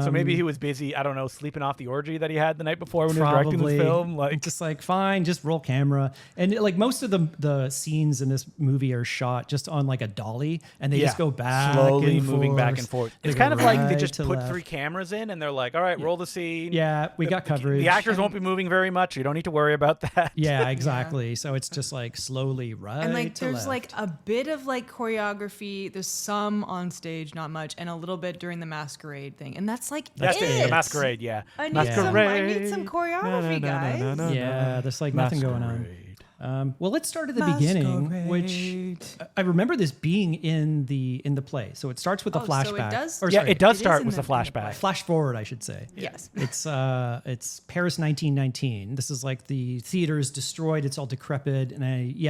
Speaker 2: So maybe he was busy. I don't know, sleeping off the orgy that he had the night before when he was directing
Speaker 4: Probably.
Speaker 2: this film. Like,
Speaker 4: Just like fine, just roll camera. And like most of the scenes in this movie are shot just on like a dolly, and they just go back,
Speaker 2: slowly
Speaker 4: and
Speaker 2: moving back and forth.
Speaker 4: They
Speaker 2: It's
Speaker 4: go
Speaker 2: kind of like they
Speaker 4: right
Speaker 2: just
Speaker 4: to
Speaker 2: put
Speaker 4: left.
Speaker 2: 3 cameras in, and they're like, "All right, roll the scene."
Speaker 4: Yeah, we got coverage.
Speaker 2: The actors won't be moving very much. You don't need to worry about that.
Speaker 4: Yeah, exactly. So it's just like slowly right.
Speaker 1: And like
Speaker 4: to
Speaker 1: there's
Speaker 4: left.
Speaker 1: like a bit of like choreography. There's some on stage, not much, and a little bit during the masquerade thing. And that's like
Speaker 2: That's
Speaker 1: it.
Speaker 2: the masquerade. Yeah,
Speaker 1: I need
Speaker 2: masquerade.
Speaker 1: some choreography, guys.
Speaker 4: yeah, there's like nothing going on. Well, let's start at the beginning, which I remember this being in the play. So it starts with a
Speaker 1: Oh,
Speaker 4: flashback.
Speaker 1: so it does-
Speaker 4: Or,
Speaker 2: Yeah,
Speaker 4: sorry,
Speaker 2: it does
Speaker 1: is
Speaker 2: start
Speaker 1: in
Speaker 2: with
Speaker 1: the-
Speaker 2: a flashback.
Speaker 4: Flash forward, I should say.
Speaker 1: Yes.
Speaker 4: It's Paris 1919. This is like the theater is destroyed. It's all decrepit, and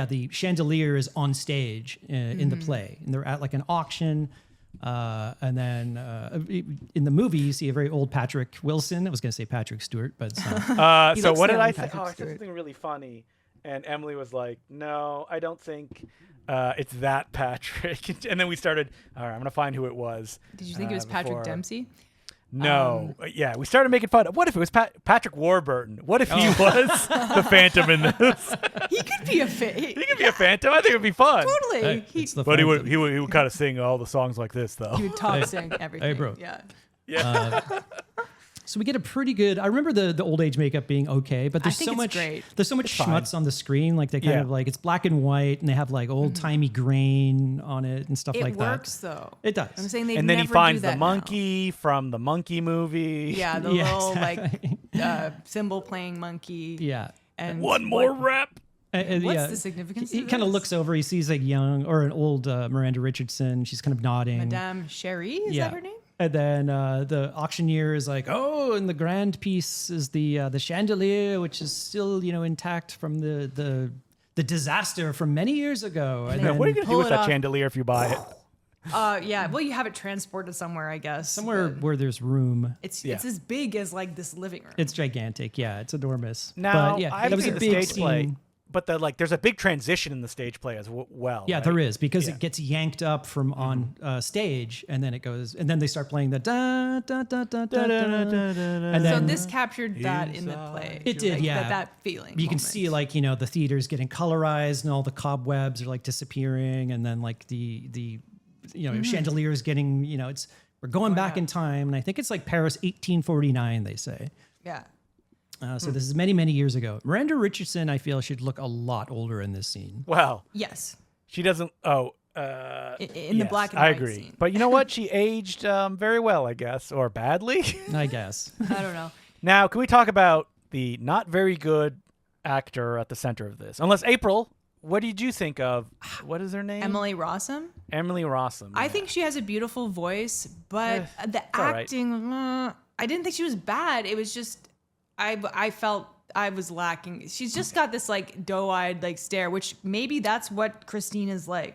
Speaker 4: the chandelier is on stage in the play, and they're at like an auction. And then in the movie, you see a very old Patrick Wilson. I was going to say Patrick Stewart, but it's not.
Speaker 2: So
Speaker 1: looks
Speaker 2: what did
Speaker 1: like
Speaker 2: I say?
Speaker 1: Patrick
Speaker 2: Oh, I said
Speaker 1: Stewart.
Speaker 2: something really funny, and Emily was like, "No, I don't think it's that Patrick." And then we started. All right, I'm gonna find who it was.
Speaker 1: Did you think it was Patrick
Speaker 2: before-
Speaker 1: Dempsey?
Speaker 2: No. Yeah, we started making fun of. What if it was Patrick Warburton? What if he was the Phantom in this?
Speaker 1: He could be a
Speaker 2: He could be a Phantom. I think it would be fun.
Speaker 1: Totally.
Speaker 4: It's the
Speaker 2: But
Speaker 4: Phantom.
Speaker 2: he would kind of sing all the songs like this, though.
Speaker 1: He would talk, sing, everything.
Speaker 4: bro.
Speaker 1: Yeah.
Speaker 2: Yeah.
Speaker 4: So we get a pretty good. I remember the old age makeup being okay, but there's
Speaker 1: think
Speaker 4: so
Speaker 1: it's
Speaker 4: much.
Speaker 1: great.
Speaker 4: There's so much
Speaker 2: fine.
Speaker 4: schmutz on the screen. Like they kind
Speaker 2: Yeah.
Speaker 4: of like it's black and white, and they have like old timey grain on it and stuff
Speaker 1: It
Speaker 4: like
Speaker 1: works
Speaker 4: that.
Speaker 1: though.
Speaker 4: It does.
Speaker 1: I'm saying they
Speaker 2: And then he
Speaker 1: never
Speaker 2: finds
Speaker 1: do
Speaker 2: the
Speaker 1: that
Speaker 2: monkey from the Monkey movie.
Speaker 1: Now. Yeah, the
Speaker 4: Yeah,
Speaker 1: little
Speaker 4: exactly.
Speaker 1: like cymbal playing monkey.
Speaker 4: Yeah.
Speaker 1: And
Speaker 2: One more rep.
Speaker 4: And,
Speaker 1: What's
Speaker 4: yeah,
Speaker 1: the significance
Speaker 4: He
Speaker 1: of
Speaker 4: kind of
Speaker 1: this?
Speaker 4: looks over. He sees a young or an old Miranda Richardson. She's kind of nodding.
Speaker 1: Madame Cherie, is
Speaker 4: Yeah.
Speaker 1: that her name?
Speaker 4: And then the auctioneer is like, "Oh, and the grand piece is the chandelier, which is still intact from the disaster from many years ago." And
Speaker 2: Yeah,
Speaker 4: then
Speaker 2: what are you going to do
Speaker 1: pull
Speaker 2: with
Speaker 1: it
Speaker 2: that
Speaker 1: off.
Speaker 2: chandelier if you buy it?
Speaker 1: Yeah. Well, you have it transported somewhere, I guess.
Speaker 4: somewhere
Speaker 1: but
Speaker 4: where there's room.
Speaker 1: it's
Speaker 2: Yeah.
Speaker 1: it's as big as like this living room.
Speaker 4: It's gigantic. Yeah, it's enormous.
Speaker 2: Now,
Speaker 4: but yeah,
Speaker 2: I've
Speaker 4: that was a
Speaker 2: seen the
Speaker 4: big
Speaker 2: stage play,
Speaker 4: scene.
Speaker 2: but there's a big transition in the stage play as well.
Speaker 4: Yeah,
Speaker 2: right?
Speaker 4: there is because
Speaker 2: Yeah.
Speaker 4: it gets yanked up from on stage, and then it goes, and then they start playing the da da da da da, and
Speaker 1: So
Speaker 4: then
Speaker 1: this captured that in the play.
Speaker 4: It did,
Speaker 1: Like,
Speaker 4: yeah.
Speaker 1: That feeling.
Speaker 4: you can
Speaker 1: moment.
Speaker 4: see like the theater's getting colorized and all the cobwebs are like disappearing, and then like the chandelier is getting it's we're going back in time, and I think it's like Paris 1849 they say.
Speaker 1: Yeah.
Speaker 4: So this is many years ago. Miranda Richardson, I feel, should look a lot older in this scene.
Speaker 2: Well,
Speaker 1: Yes.
Speaker 2: she doesn't. Oh,
Speaker 1: In the
Speaker 2: yes,
Speaker 1: black and
Speaker 2: I
Speaker 1: white
Speaker 2: agree.
Speaker 1: scene.
Speaker 2: But you know what? She aged very well, I guess, or badly.
Speaker 4: I guess.
Speaker 1: I don't know.
Speaker 2: Now, can we talk about the not very good actor at the center of this? Unless April, what did you think of? What is her name?
Speaker 1: Emily Rossum.
Speaker 2: Emily Rossum.
Speaker 1: I
Speaker 2: yeah.
Speaker 1: think she has a beautiful voice, but the
Speaker 2: all right.
Speaker 1: acting, I didn't think she was bad. It was just, I felt I was lacking. She's just got this like doe-eyed like stare, which maybe that's what Christine is like,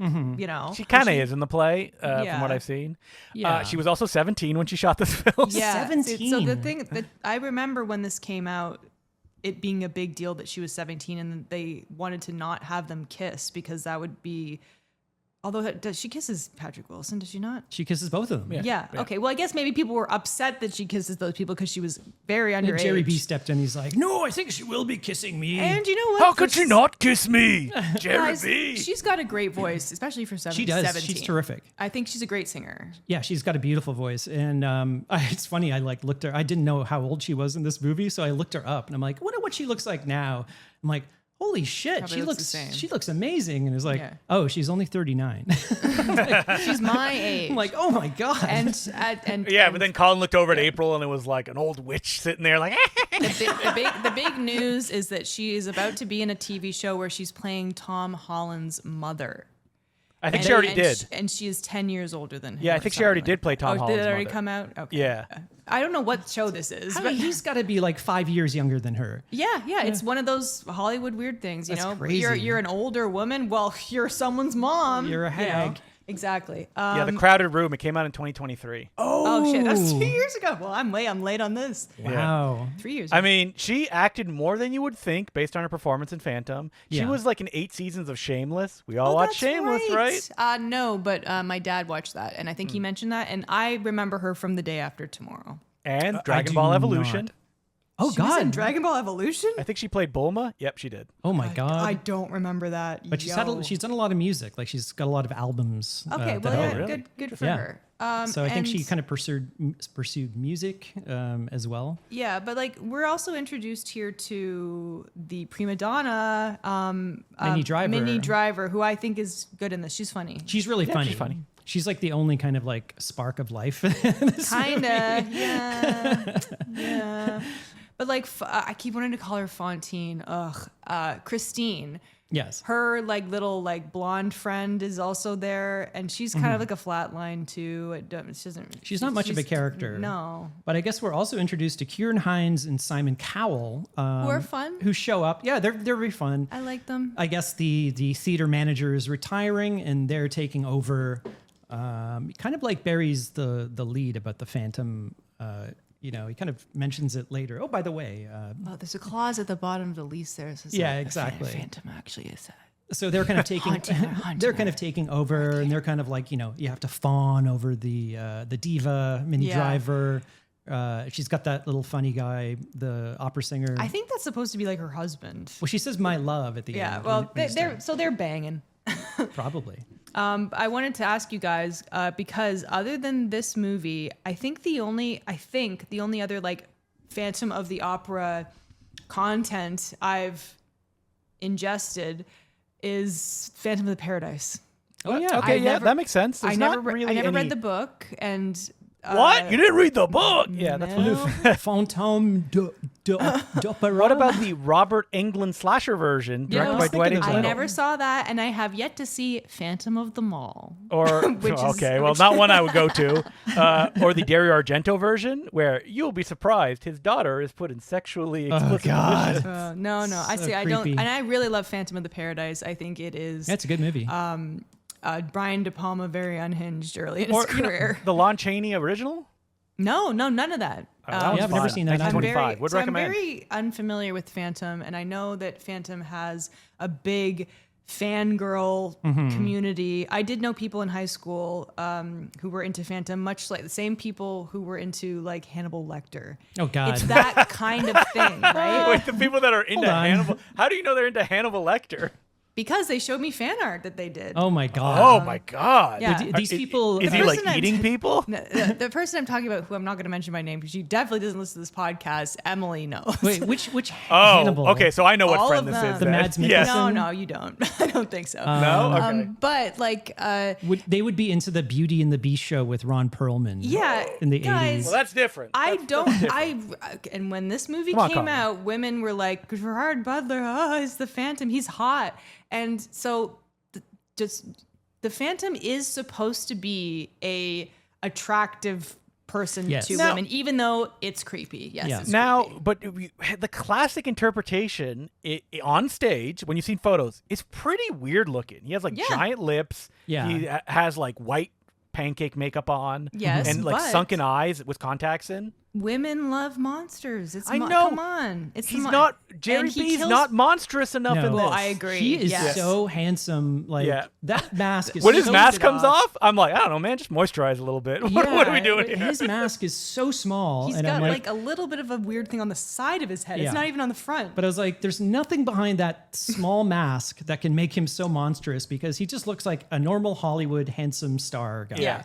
Speaker 2: She kind of is in the play, from
Speaker 1: Yeah.
Speaker 2: what I've seen.
Speaker 4: Yeah.
Speaker 2: She was also 17 when she shot this film.
Speaker 1: Yeah.
Speaker 4: 17.
Speaker 1: So the thing that I remember when this came out, it being a big deal that she was 17 and they wanted to not have them kiss because that would be, although does she kisses Patrick Wilson, does she not?
Speaker 4: She kisses both of them.
Speaker 1: Yeah. Okay. Well, I guess maybe people were upset that she kisses those people because she was very
Speaker 4: And
Speaker 1: underage.
Speaker 4: Gerry B stepped in. He's like, "No, I think she will be kissing me."
Speaker 1: And you know what?
Speaker 2: How could she not kiss me? Gerry
Speaker 1: Guys,
Speaker 2: B.
Speaker 1: she's got a great voice, especially for 17.
Speaker 4: she does. She's terrific.
Speaker 1: I think she's a great singer.
Speaker 4: Yeah, she's got a beautiful voice, and it's funny. I like looked her. I didn't know how old she was in this movie, so I looked her up, and I'm like, I wonder what she looks like now. I'm like, holy shit,
Speaker 1: Probably
Speaker 4: she
Speaker 1: looks
Speaker 4: looks
Speaker 1: the same.
Speaker 4: she looks amazing, and it's like,
Speaker 1: Yeah.
Speaker 4: oh, she's only 39.
Speaker 1: She's my age.
Speaker 4: I'm like, oh my god.
Speaker 1: and
Speaker 2: Yeah, but then Colin looked over at April and it was like an old witch sitting there like,
Speaker 1: the big news is that she is about to be in a TV show where she's playing Tom Holland's mother.
Speaker 2: I think she already did.
Speaker 1: And she is 10 years older than him.
Speaker 2: Yeah, I
Speaker 1: or
Speaker 2: think she already
Speaker 1: something
Speaker 2: did play Tom
Speaker 1: Oh,
Speaker 2: Holland's
Speaker 1: did it already
Speaker 2: mother.
Speaker 1: come out? Okay.
Speaker 2: Yeah.
Speaker 1: I don't know what show this is,
Speaker 4: I
Speaker 1: but
Speaker 4: mean, he's got to be like 5 years younger than her.
Speaker 1: yeah, it's one of those Hollywood weird things, you
Speaker 4: That's
Speaker 1: know.
Speaker 4: crazy.
Speaker 1: You're an older woman. Well, you're someone's mom.
Speaker 4: You're a
Speaker 1: you know?
Speaker 4: hag.
Speaker 1: Exactly.
Speaker 2: Yeah, The Crowded Room. It came out in 2023.
Speaker 1: Oh shit, that's 2 years ago. Well, I'm late on this.
Speaker 4: Wow.
Speaker 1: 3 years.
Speaker 2: I mean, she acted more than you would think based on her performance in Phantom. She
Speaker 4: Yeah.
Speaker 2: was like in 8 seasons of Shameless. We all watched Shameless, right?
Speaker 1: No, but my dad watched that, and I think he mentioned that, and I remember her from The Day After Tomorrow.
Speaker 2: And
Speaker 4: I
Speaker 2: Dragon
Speaker 4: do
Speaker 2: Ball
Speaker 4: not.
Speaker 2: Evolution.
Speaker 4: Oh
Speaker 1: She was in
Speaker 4: god.
Speaker 1: Dragon Ball Evolution.
Speaker 2: I think she played Bulma. Yep, she did.
Speaker 4: Oh my god.
Speaker 1: I don't remember that.
Speaker 4: But she's done a lot of music. Like she's got a lot of albums.
Speaker 1: Okay,
Speaker 4: that
Speaker 1: well,
Speaker 4: are-
Speaker 1: yeah,
Speaker 2: really?
Speaker 1: good for
Speaker 4: Yeah.
Speaker 1: her.
Speaker 4: So I think she
Speaker 1: and-
Speaker 4: kind of pursued music as well.
Speaker 1: Yeah, but like we're also introduced here to the prima donna, Minnie Driver, who I think is good in this. She's funny.
Speaker 4: She's really funny.
Speaker 2: she's funny.
Speaker 4: She's like the only kind of like spark of life. in this
Speaker 1: Kinda, yeah. But like, I keep wanting to call her Fontaine. Christine.
Speaker 4: Yes.
Speaker 1: Her like little like blonde friend is also there, and she's kind of like a flat line too.
Speaker 4: She's not much of a character.
Speaker 1: No.
Speaker 4: But I guess we're also introduced to Kieran Hines and Simon Cowell. Who
Speaker 1: are fun.
Speaker 4: Who show up. Yeah, they're very fun.
Speaker 1: I like them.
Speaker 4: I guess the theater manager is retiring and they're taking over. Kind of like buries the lead about the Phantom. He kind of mentions it later. Oh, by the way.
Speaker 1: Oh, there's a clause at the bottom of the lease there. That says
Speaker 4: Yeah,
Speaker 1: that
Speaker 4: exactly.
Speaker 1: Phantom actually is.
Speaker 4: So they're kind of taking
Speaker 1: Haunting
Speaker 4: they're
Speaker 1: her.
Speaker 4: kind of taking over, and they're kind of like you have to fawn over the diva Minnie
Speaker 1: Yeah.
Speaker 4: Driver, she's got that little funny guy, the opera singer.
Speaker 1: I think that's supposed to be like her husband.
Speaker 4: Well, she says "my love" at the end.
Speaker 1: Yeah, well,
Speaker 4: when he's
Speaker 1: they're banging.
Speaker 4: probably.
Speaker 1: I wanted to ask you guys because other than this movie, I think the only other like Phantom of the Opera content I've ingested is Phantom of the Paradise.
Speaker 2: Oh yeah, okay, that makes sense. There's
Speaker 1: I
Speaker 2: not
Speaker 1: never
Speaker 2: really
Speaker 1: read
Speaker 2: any-
Speaker 1: the book, and
Speaker 2: What? You didn't read the book? Yeah, that's what.
Speaker 4: Fantôme d'Opéra.
Speaker 2: What about the Robert Englund slasher version directed by Dwight H.
Speaker 1: I
Speaker 2: Little?
Speaker 1: never saw that, and I have yet to see Phantom of the Mall.
Speaker 2: Or not one I would go to. Or the Dario Argento version, where you'll be surprised his daughter is put in sexually explicit positions.
Speaker 1: No, I
Speaker 4: So
Speaker 1: see. I don't,
Speaker 4: creepy.
Speaker 1: and I really love Phantom of the Paradise. I think it is.
Speaker 4: That's a good movie.
Speaker 1: Brian De Palma very unhinged early in his career.
Speaker 2: The Lon Chaney original.
Speaker 1: No, none of that.
Speaker 2: That one's
Speaker 4: I've never
Speaker 2: fun.
Speaker 4: seen that.
Speaker 2: 1925. Would recommend.
Speaker 1: I'm very unfamiliar with Phantom, and I know that Phantom has a big fangirl community. I did know people in high school who were into Phantom, much like the same people who were into like Hannibal Lecter.
Speaker 4: Oh, God.
Speaker 1: It's that kind of thing, right?
Speaker 2: Wait, the people that are into
Speaker 4: Hold on.
Speaker 2: Hannibal. How do you know they're into Hannibal Lecter?
Speaker 1: Because they showed me fan art that they did.
Speaker 4: Oh my God.
Speaker 2: Oh my God!
Speaker 1: yeah.
Speaker 4: These people.
Speaker 2: Is
Speaker 1: The
Speaker 2: he like
Speaker 1: person I'm-
Speaker 2: eating people?
Speaker 1: The person I'm talking about, who I'm not going to mention by name because she definitely doesn't listen to this podcast, Emily knows.
Speaker 4: Wait, which
Speaker 2: Oh,
Speaker 4: Hannibal?
Speaker 2: okay. So I know what
Speaker 1: All
Speaker 2: friend
Speaker 1: of
Speaker 2: this
Speaker 1: them.
Speaker 2: is.
Speaker 1: The
Speaker 2: then.
Speaker 4: Mads
Speaker 2: Yes.
Speaker 4: Mikkelsen?
Speaker 1: No, you don't. I don't think so.
Speaker 2: No. Okay.
Speaker 1: But like,
Speaker 4: They would be into the Beauty and the Beast show with Ron Perlman.
Speaker 1: yeah,
Speaker 4: in the
Speaker 1: guys,
Speaker 4: 80s.
Speaker 2: Well, that's different.
Speaker 1: And when this movie
Speaker 2: Come on,
Speaker 1: came
Speaker 2: Colin.
Speaker 1: out, women were like, Gerard Butler, he's the Phantom, he's hot. And so the Phantom is supposed to be a attractive person
Speaker 4: Yes.
Speaker 1: to
Speaker 4: Now-
Speaker 1: women, even though it's creepy. Yes,
Speaker 4: Yeah.
Speaker 1: it's
Speaker 2: Now,
Speaker 1: creepy.
Speaker 2: but the classic interpretation on stage, when you've seen photos, is pretty weird looking. He has like
Speaker 1: Yeah.
Speaker 2: giant lips.
Speaker 4: Yeah.
Speaker 2: He has like white pancake makeup on.
Speaker 1: Yes,
Speaker 2: And like
Speaker 1: but-
Speaker 2: sunken eyes with contacts in.
Speaker 1: Women love monsters. It's
Speaker 2: I know.
Speaker 1: Come on, it's
Speaker 2: He's
Speaker 1: the
Speaker 2: not.
Speaker 1: and
Speaker 2: Jerry
Speaker 1: he
Speaker 2: B's
Speaker 1: kills-
Speaker 2: not monstrous enough
Speaker 4: No.
Speaker 2: in this.
Speaker 1: Well, I agree.
Speaker 4: He is
Speaker 1: yes.
Speaker 4: so handsome. Like
Speaker 2: Yeah.
Speaker 4: that mask is
Speaker 2: When
Speaker 4: so
Speaker 2: his mask
Speaker 1: it
Speaker 2: comes
Speaker 1: off.
Speaker 2: off, I'm like, I don't know, man, just moisturize a little bit. What are we doing
Speaker 4: but
Speaker 2: here?
Speaker 4: His mask is so small.
Speaker 1: He's
Speaker 4: and
Speaker 1: got
Speaker 4: I'm
Speaker 1: like a little bit of a weird thing on the side of his head.
Speaker 4: Yeah.
Speaker 1: It's not even on the front.
Speaker 4: But I was like, there's nothing behind that small mask that can make him so monstrous because he just looks like a normal Hollywood handsome star guy.
Speaker 1: yeah.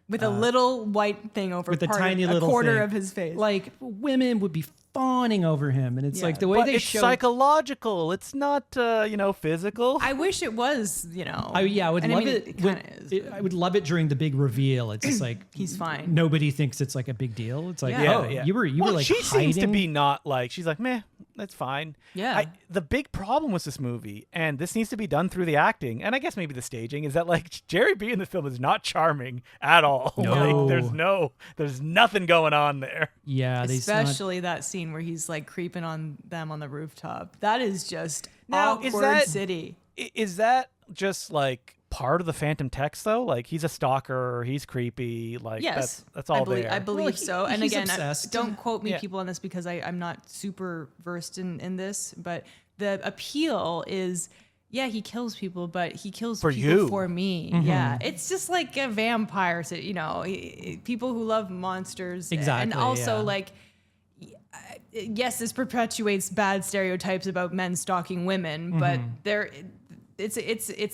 Speaker 1: With a little white thing over
Speaker 4: With a
Speaker 1: part
Speaker 4: tiny
Speaker 1: of,
Speaker 4: little
Speaker 1: a quarter
Speaker 4: thing.
Speaker 1: of his face.
Speaker 4: Like women would be fawning over him, and it's
Speaker 1: Yeah.
Speaker 4: like the way
Speaker 2: But
Speaker 4: they
Speaker 2: it's
Speaker 4: show.
Speaker 2: psychological. It's not, physical.
Speaker 1: I wish it was,
Speaker 4: I would
Speaker 1: and
Speaker 4: love
Speaker 1: I mean,
Speaker 4: it.
Speaker 1: It kind of is.
Speaker 4: I would love it during the big reveal. It's just like
Speaker 1: He's fine.
Speaker 4: Nobody thinks it's like a big deal. It's like,
Speaker 1: Yeah.
Speaker 4: oh, you were
Speaker 2: Well,
Speaker 4: like
Speaker 2: she
Speaker 4: hiding.
Speaker 2: seems to be not like she's like, meh, that's fine.
Speaker 1: Yeah.
Speaker 2: The big problem with this movie, and this needs to be done through the acting, and I guess maybe the staging, is that like Jerry B in the film is not charming at all.
Speaker 4: No.
Speaker 2: Like, there's nothing going on there.
Speaker 4: Yeah, they not,
Speaker 1: Especially that scene where he's like creeping on them on the rooftop. That is just
Speaker 2: Now,
Speaker 1: awkward
Speaker 2: is that-
Speaker 1: city.
Speaker 2: Is that just like part of the Phantom text though? Like he's a stalker, he's creepy. Like
Speaker 1: Yes,
Speaker 2: that's all
Speaker 1: I believe,
Speaker 2: there.
Speaker 1: I believe
Speaker 4: Well,
Speaker 1: so. And
Speaker 4: he's
Speaker 1: again,
Speaker 4: obsessed.
Speaker 1: don't quote me,
Speaker 2: Yeah.
Speaker 1: people, on this because I'm not super versed in this. But the appeal is, yeah, he kills people, but he kills
Speaker 2: For
Speaker 1: people
Speaker 2: you.
Speaker 1: for me.
Speaker 4: Mm-hmm.
Speaker 1: Yeah, it's just like a vampire. So, people who love monsters,
Speaker 4: Exactly,
Speaker 1: and also
Speaker 4: yeah.
Speaker 1: like. Yes, this perpetuates bad stereotypes about men stalking women, but it's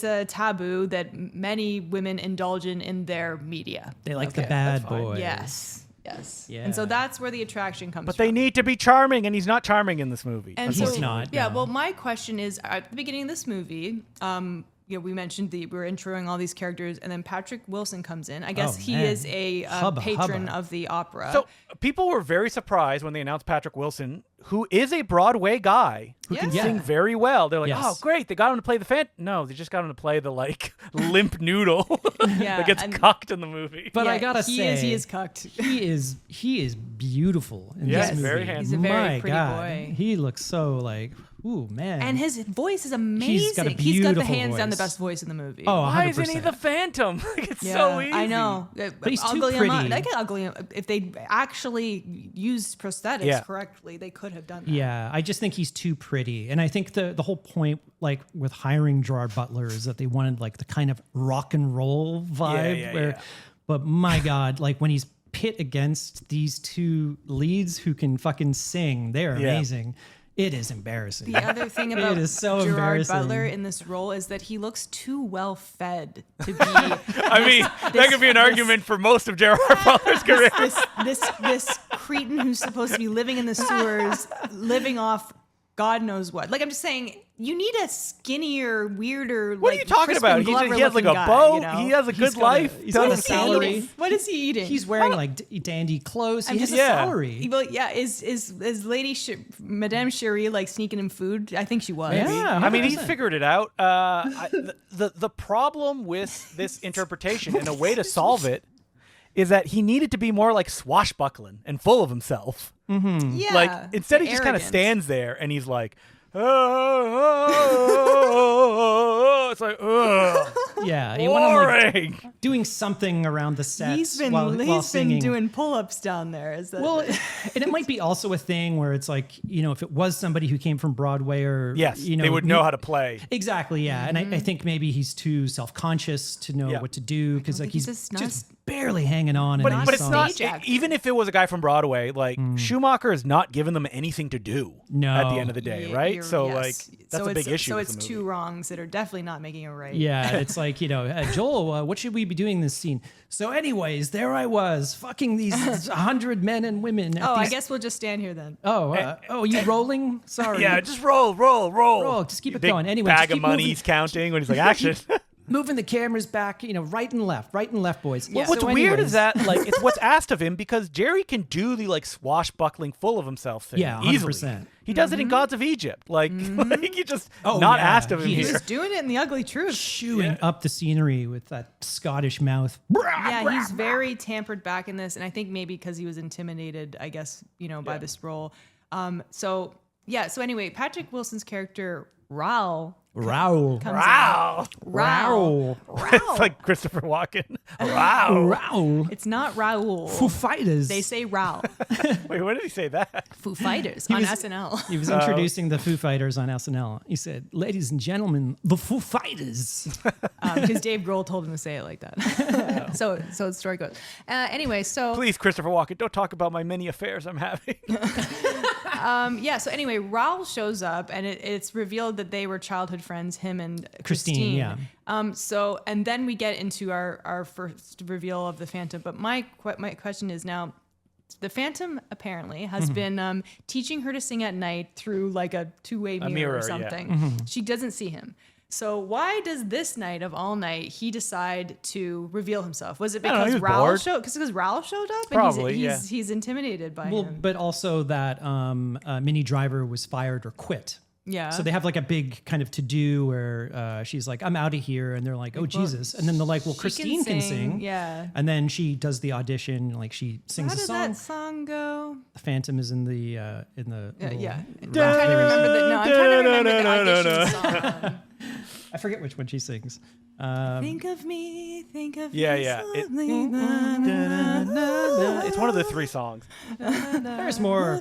Speaker 1: a taboo that many women indulge in their media.
Speaker 4: they like the
Speaker 2: Okay,
Speaker 4: bad
Speaker 2: that's fine.
Speaker 4: boys.
Speaker 1: Yes.
Speaker 4: Yeah.
Speaker 1: And so that's where the attraction comes
Speaker 2: but
Speaker 1: from.
Speaker 2: they need to be charming, and he's not charming in this movie.
Speaker 1: and
Speaker 4: He's
Speaker 1: so,
Speaker 4: not,
Speaker 1: Yeah,
Speaker 4: no.
Speaker 1: well, my question is, at the beginning of this movie, we mentioned we're introing all these characters, and then Patrick Wilson comes in. I guess
Speaker 4: Oh,
Speaker 1: he
Speaker 4: man.
Speaker 1: is a
Speaker 4: Hubba,
Speaker 1: patron
Speaker 4: hubba.
Speaker 1: of the opera.
Speaker 2: So people were very surprised when they announced Patrick Wilson, who is a Broadway guy who can
Speaker 1: Yeah.
Speaker 2: sing very well. They're like,
Speaker 4: Yes.
Speaker 2: oh, great, they got him to play the fan. No, they just got him to play the like limp noodle
Speaker 1: Yeah,
Speaker 2: that gets
Speaker 1: and-
Speaker 2: cocked in the movie.
Speaker 4: But I
Speaker 1: Yeah,
Speaker 4: gotta
Speaker 1: he
Speaker 4: say,
Speaker 1: is cucked.
Speaker 4: he is beautiful in
Speaker 2: Yes,
Speaker 4: this movie.
Speaker 2: very handsome.
Speaker 1: He's a very
Speaker 4: My
Speaker 1: pretty
Speaker 4: God,
Speaker 1: boy.
Speaker 4: he looks so like, ooh man.
Speaker 1: And his voice is amazing.
Speaker 4: He's got a
Speaker 1: the
Speaker 4: beautiful
Speaker 1: hands down the
Speaker 4: voice.
Speaker 1: best voice in the movie.
Speaker 4: Oh,
Speaker 2: Why
Speaker 4: 100%.
Speaker 2: isn't he the Phantom? Like, it's
Speaker 1: Yeah,
Speaker 2: so easy.
Speaker 1: I know.
Speaker 4: But he's too
Speaker 1: Ugly
Speaker 4: pretty.
Speaker 1: They could ugly him. If they actually used prosthetics
Speaker 2: Yeah.
Speaker 1: correctly, they could have done that.
Speaker 4: Yeah, I just think he's too pretty. And I think the whole point, like with hiring Gerard Butler, is that they wanted like the kind of rock and roll vibe.
Speaker 2: yeah,
Speaker 4: where,
Speaker 2: yeah.
Speaker 4: But my God, like when he's pit against these two leads who can fucking sing. They're amazing. It is embarrassing.
Speaker 1: The other thing about
Speaker 4: It is so
Speaker 1: Gerard
Speaker 4: embarrassing.
Speaker 1: Butler in this role is that he looks too well fed to be.
Speaker 2: I mean, that could be an argument for most of Gerard Butler's career.
Speaker 1: this cretin who's supposed to be living in the sewers, living off God knows what. Like, I'm just saying, you need a skinnier, weirder.
Speaker 2: What are you talking about? He has like a boat. He has a good life.
Speaker 4: He's got a
Speaker 2: Doesn't he?
Speaker 4: salary.
Speaker 1: What is he eating?
Speaker 4: He's wearing like dandy clothes. He has a
Speaker 2: Yeah.
Speaker 4: salary.
Speaker 1: Well, yeah, is Lady Madame Cherie like sneaking him food? I think she was.
Speaker 4: Yeah,
Speaker 2: I mean, he
Speaker 4: 100%.
Speaker 2: figured it out. The problem with this interpretation and a way to solve it is that he needed to be more like swashbuckling and full of himself.
Speaker 1: Yeah,
Speaker 2: Like instead, he just kind of
Speaker 1: arrogant.
Speaker 2: stands there and he's like, oh, it's like, ugh,
Speaker 4: Yeah, you want him like
Speaker 2: boring.
Speaker 4: doing something around the sets
Speaker 1: He's been
Speaker 4: while singing.
Speaker 1: doing pull-ups down there. Is that
Speaker 4: Well, and it might be also a thing where it's like, if it was somebody who came from Broadway or
Speaker 2: Yes, they would know how to play.
Speaker 4: Exactly, yeah. And I think maybe he's too self-conscious to know
Speaker 2: Yeah.
Speaker 4: what to do because like
Speaker 1: think
Speaker 4: he's
Speaker 1: he's
Speaker 4: just barely hanging on.
Speaker 2: But,
Speaker 4: in
Speaker 2: but
Speaker 4: these
Speaker 2: it's not,
Speaker 1: stage actor.
Speaker 2: even if it was a guy from Broadway, like Schumacher is not giving them anything to do
Speaker 4: No.
Speaker 2: at the end of the day, right?
Speaker 1: You're-
Speaker 2: So
Speaker 1: yes.
Speaker 2: like, that's
Speaker 1: So
Speaker 2: a big
Speaker 1: it's-
Speaker 2: issue
Speaker 1: So
Speaker 2: with
Speaker 1: it's
Speaker 2: the
Speaker 1: two
Speaker 2: movie.
Speaker 1: wrongs that are definitely not making it right.
Speaker 4: Yeah, it's like, Joel, what should we be doing this scene? So anyways, there I was, fucking these 100 men and women.
Speaker 1: Oh, I guess we'll just stand here then.
Speaker 4: You rolling? Sorry.
Speaker 2: Yeah, just roll.
Speaker 4: Roll, just keep it
Speaker 2: Big
Speaker 4: going. Anyway,
Speaker 2: bag
Speaker 4: just
Speaker 2: of
Speaker 4: keep
Speaker 2: money
Speaker 4: moving.
Speaker 2: he's counting when he's like, action.
Speaker 4: Moving the cameras back, right and left, boys.
Speaker 1: Yeah.
Speaker 2: What's
Speaker 4: So
Speaker 2: weird
Speaker 4: anyways-
Speaker 2: is that like it's what's asked of him because Jerry can do the like swashbuckling full of himself thing
Speaker 4: Yeah,
Speaker 2: easily.
Speaker 4: 100%.
Speaker 2: He does it in Gods of Egypt. Like he just
Speaker 4: Oh,
Speaker 2: not
Speaker 4: yeah.
Speaker 2: asked of him
Speaker 4: He
Speaker 1: He
Speaker 2: here.
Speaker 1: was doing it in The Ugly Truth.
Speaker 4: chewing up the scenery with that Scottish mouth.
Speaker 1: Yeah, he's very tampered back in this, and I think maybe because he was intimidated, I guess, by this role. So anyway, Patrick Wilson's character Raoul
Speaker 4: Row.
Speaker 1: comes
Speaker 2: Wow.
Speaker 1: Raoul.
Speaker 2: It's like Christopher Walken. Wow.
Speaker 4: Row.
Speaker 1: It's not Raoul.
Speaker 4: Foo Fighters.
Speaker 1: They say Raoul.
Speaker 2: Wait, when did he say that?
Speaker 1: Foo Fighters on SNL.
Speaker 4: He was introducing the Foo Fighters on SNL. He said, "Ladies and gentlemen, the Foo Fighters."
Speaker 1: Because Dave Grohl told him to say it like that. So the story goes. Anyway, so
Speaker 2: Please, Christopher Walken, don't talk about my many affairs I'm having.
Speaker 1: so anyway, Raoul shows up, and it's revealed that they were childhood friends, him and
Speaker 4: Christine, yeah.
Speaker 1: And then we get into our first reveal of the Phantom. But my question is now, the Phantom apparently has been teaching her to sing at night through like a two-way mirror,
Speaker 2: mirror,
Speaker 1: or
Speaker 2: yeah.
Speaker 1: something. She doesn't see him. So why does this night of all night he decide to reveal himself? Was it
Speaker 2: I don't know, he
Speaker 1: because
Speaker 2: was
Speaker 1: Raoul
Speaker 2: bored.
Speaker 1: showed? Because Raoul showed up,
Speaker 2: Probably,
Speaker 1: and
Speaker 2: yeah.
Speaker 1: he's intimidated by
Speaker 4: Well,
Speaker 1: him.
Speaker 4: but also that Minnie Driver was fired or quit.
Speaker 1: Yeah.
Speaker 4: So they have like a big kind of to do where she's like, "I'm out of here," and they're like, "Oh Jesus!" And then they're like, "Well,
Speaker 1: She
Speaker 4: Christine can sing."
Speaker 1: Yeah.
Speaker 4: And then she does the audition, like she sings
Speaker 1: How
Speaker 4: a
Speaker 1: does
Speaker 4: song.
Speaker 1: that song go?
Speaker 4: The Phantom is in the little
Speaker 1: Yeah. I'm trying to remember the. No, I'm trying to remember the audition song.
Speaker 4: I forget which one she sings.
Speaker 1: Think of me, think of
Speaker 2: Yeah,
Speaker 1: me
Speaker 2: yeah.
Speaker 1: softly,
Speaker 2: It's one of the three songs.
Speaker 4: There's more.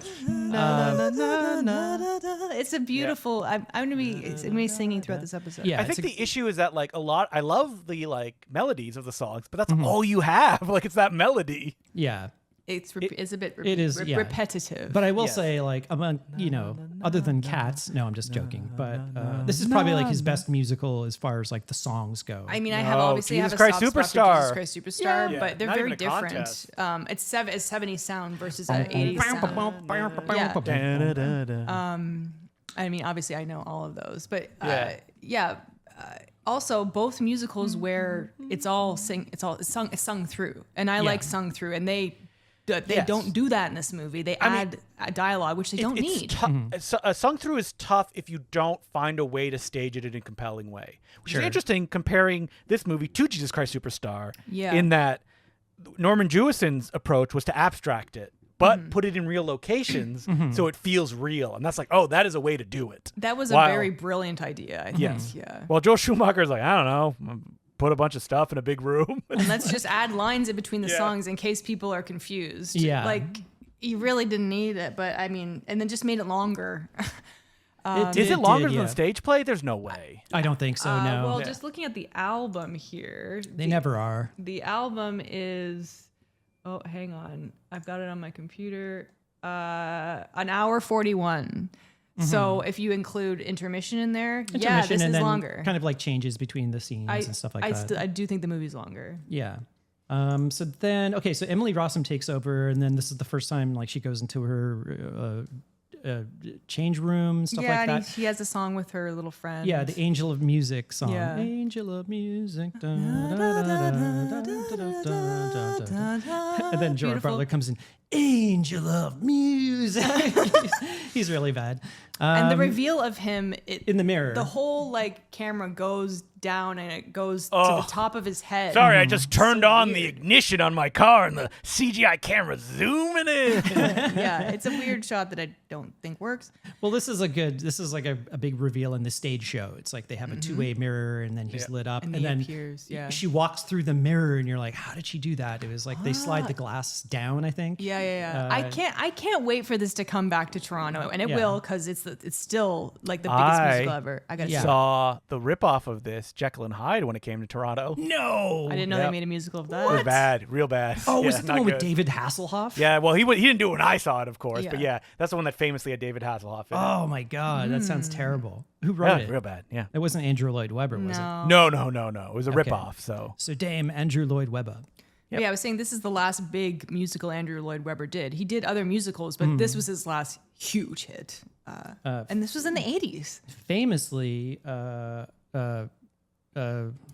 Speaker 1: It's a beautiful. I'm gonna be singing throughout this episode.
Speaker 4: Yeah,
Speaker 2: I think the issue is that like I love the like melodies of the songs, but that's all you have. Like it's that melody.
Speaker 4: yeah.
Speaker 1: it's a bit
Speaker 4: it is, yeah.
Speaker 1: repetitive.
Speaker 4: But I will
Speaker 2: Yes.
Speaker 4: say, like, among other than Cats, no, I'm just joking. But this is probably like his best musical as far as like the songs go.
Speaker 1: I mean, I
Speaker 2: No,
Speaker 1: have obviously
Speaker 2: Jesus
Speaker 1: have a
Speaker 2: Christ
Speaker 1: soft spot for
Speaker 2: Superstar.
Speaker 1: Jesus Christ Superstar,
Speaker 2: Yeah.
Speaker 1: but they're
Speaker 2: Not
Speaker 1: very
Speaker 2: even a
Speaker 1: different.
Speaker 2: contest.
Speaker 1: It's 70s sound versus an 80s sound. I mean, obviously, I know all of those, but also, both musicals where it's sung through, and I like sung through, and they
Speaker 2: Yes.
Speaker 1: don't do that in this movie. They add a dialogue, which they don't need.
Speaker 2: Sung through is tough if you don't find a way to stage it in a compelling way, which is interesting comparing this movie to Jesus Christ Superstar.
Speaker 1: Yeah.
Speaker 2: In that Norman Jewison's approach was to abstract it, but put it in real locations so it feels real, and that's like, oh, that is a way to do it.
Speaker 1: That was
Speaker 2: Wow.
Speaker 1: a very brilliant idea. I think.
Speaker 2: Yes.
Speaker 1: Yeah.
Speaker 2: Well, Joel Schumacher's like, I don't know, put a bunch of stuff in a big room.
Speaker 1: And let's just add lines in between the
Speaker 2: Yeah.
Speaker 1: songs in case people are confused.
Speaker 4: Yeah.
Speaker 1: Like, you really didn't need it, but I mean, and then just made it longer.
Speaker 2: Is it longer
Speaker 4: did,
Speaker 2: than
Speaker 4: yeah.
Speaker 2: the stage play? There's no way.
Speaker 4: I don't think so. No,
Speaker 1: Well, just looking at the album here,
Speaker 4: they never are.
Speaker 1: the album is Oh, hang on. I've got it on my computer. An hour 41. So if you include intermission in there, this
Speaker 4: and
Speaker 1: is
Speaker 4: then
Speaker 1: longer.
Speaker 4: kind of like changes between the scenes and stuff like that.
Speaker 1: I do think the movie's longer.
Speaker 4: Yeah. So Emily Rossum takes over, and then this is the first time like she goes into her change room, stuff like that.
Speaker 1: She has a song with her little friend.
Speaker 4: Yeah, the Angel of Music song.
Speaker 1: Yeah.
Speaker 4: Angel of Music. And then Gerard
Speaker 1: Beautiful.
Speaker 4: Butler comes in. Angel of Music. he's really bad.
Speaker 1: And the reveal of him
Speaker 4: in the mirror.
Speaker 1: The whole like camera goes down and it goes to the top of his head.
Speaker 2: Sorry, I just turned
Speaker 1: So
Speaker 2: on
Speaker 1: weird.
Speaker 2: the ignition on my car and the CGI camera zooming in.
Speaker 1: Yeah, it's a weird shot that I don't think works.
Speaker 4: Well, this is like a big reveal in the stage show. It's like they have a two-way mirror and then he's lit up
Speaker 1: And
Speaker 4: and
Speaker 1: he
Speaker 4: then
Speaker 1: appears, yeah.
Speaker 4: she walks through the mirror and you're like, how did she do that? It was like they slide the glass down, I think.
Speaker 1: Yeah. I can't wait for this to come back to Toronto, and it
Speaker 4: Yeah.
Speaker 1: will because it's still like the biggest musical ever. I gotta say.
Speaker 2: saw the ripoff of this, Jekyll and Hyde, when it came to Toronto.
Speaker 4: No.
Speaker 1: I didn't know
Speaker 2: Yep.
Speaker 1: they made a musical of
Speaker 2: It was
Speaker 1: that.
Speaker 2: bad, real bad.
Speaker 4: Oh,
Speaker 2: yeah,
Speaker 4: was it the
Speaker 2: not
Speaker 4: one with
Speaker 2: good.
Speaker 4: David Hasselhoff?
Speaker 2: Yeah, well, he didn't do it when I saw it, of course, but
Speaker 1: Yeah.
Speaker 2: yeah, that's the one that famously had David Hasselhoff in it.
Speaker 4: Oh my God, that sounds terrible. Who wrote
Speaker 2: Yeah,
Speaker 4: it?
Speaker 2: real bad. Yeah.
Speaker 4: It wasn't Andrew Lloyd Webber, was it?
Speaker 1: No.
Speaker 2: No. It was a
Speaker 4: Okay.
Speaker 2: ripoff. So
Speaker 4: So Dame Andrew Lloyd Webber.
Speaker 1: But yeah, I was saying this is the last big musical Andrew Lloyd Webber did. He did other musicals, but this was his last huge hit. And this was in the 80s.
Speaker 4: Famously,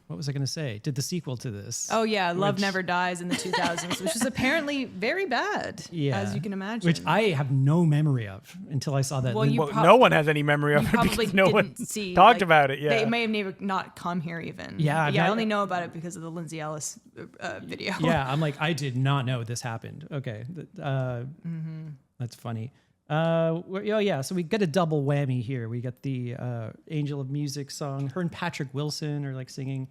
Speaker 4: what was I going to say? Did the sequel to this?
Speaker 1: Oh yeah, Love Never Dies in the 2000s, which is apparently very bad,
Speaker 4: yeah.
Speaker 1: as you can imagine.
Speaker 4: Which I have no memory of until I saw that.
Speaker 1: Well, you
Speaker 2: well, no one has any memory of
Speaker 1: you
Speaker 2: it
Speaker 1: probably
Speaker 2: because no one
Speaker 1: didn't see,
Speaker 2: talked
Speaker 1: like,
Speaker 2: about it. Yeah.
Speaker 1: They may have never not come here even.
Speaker 4: Yeah,
Speaker 1: Yeah, I
Speaker 4: I-
Speaker 1: only know about it because of the Lindsay Ellis video.
Speaker 4: Yeah, I'm like, I did not know this happened. Okay. That's funny. So we get a double whammy here. We got the Angel of Music song. Her and Patrick Wilson are like singing.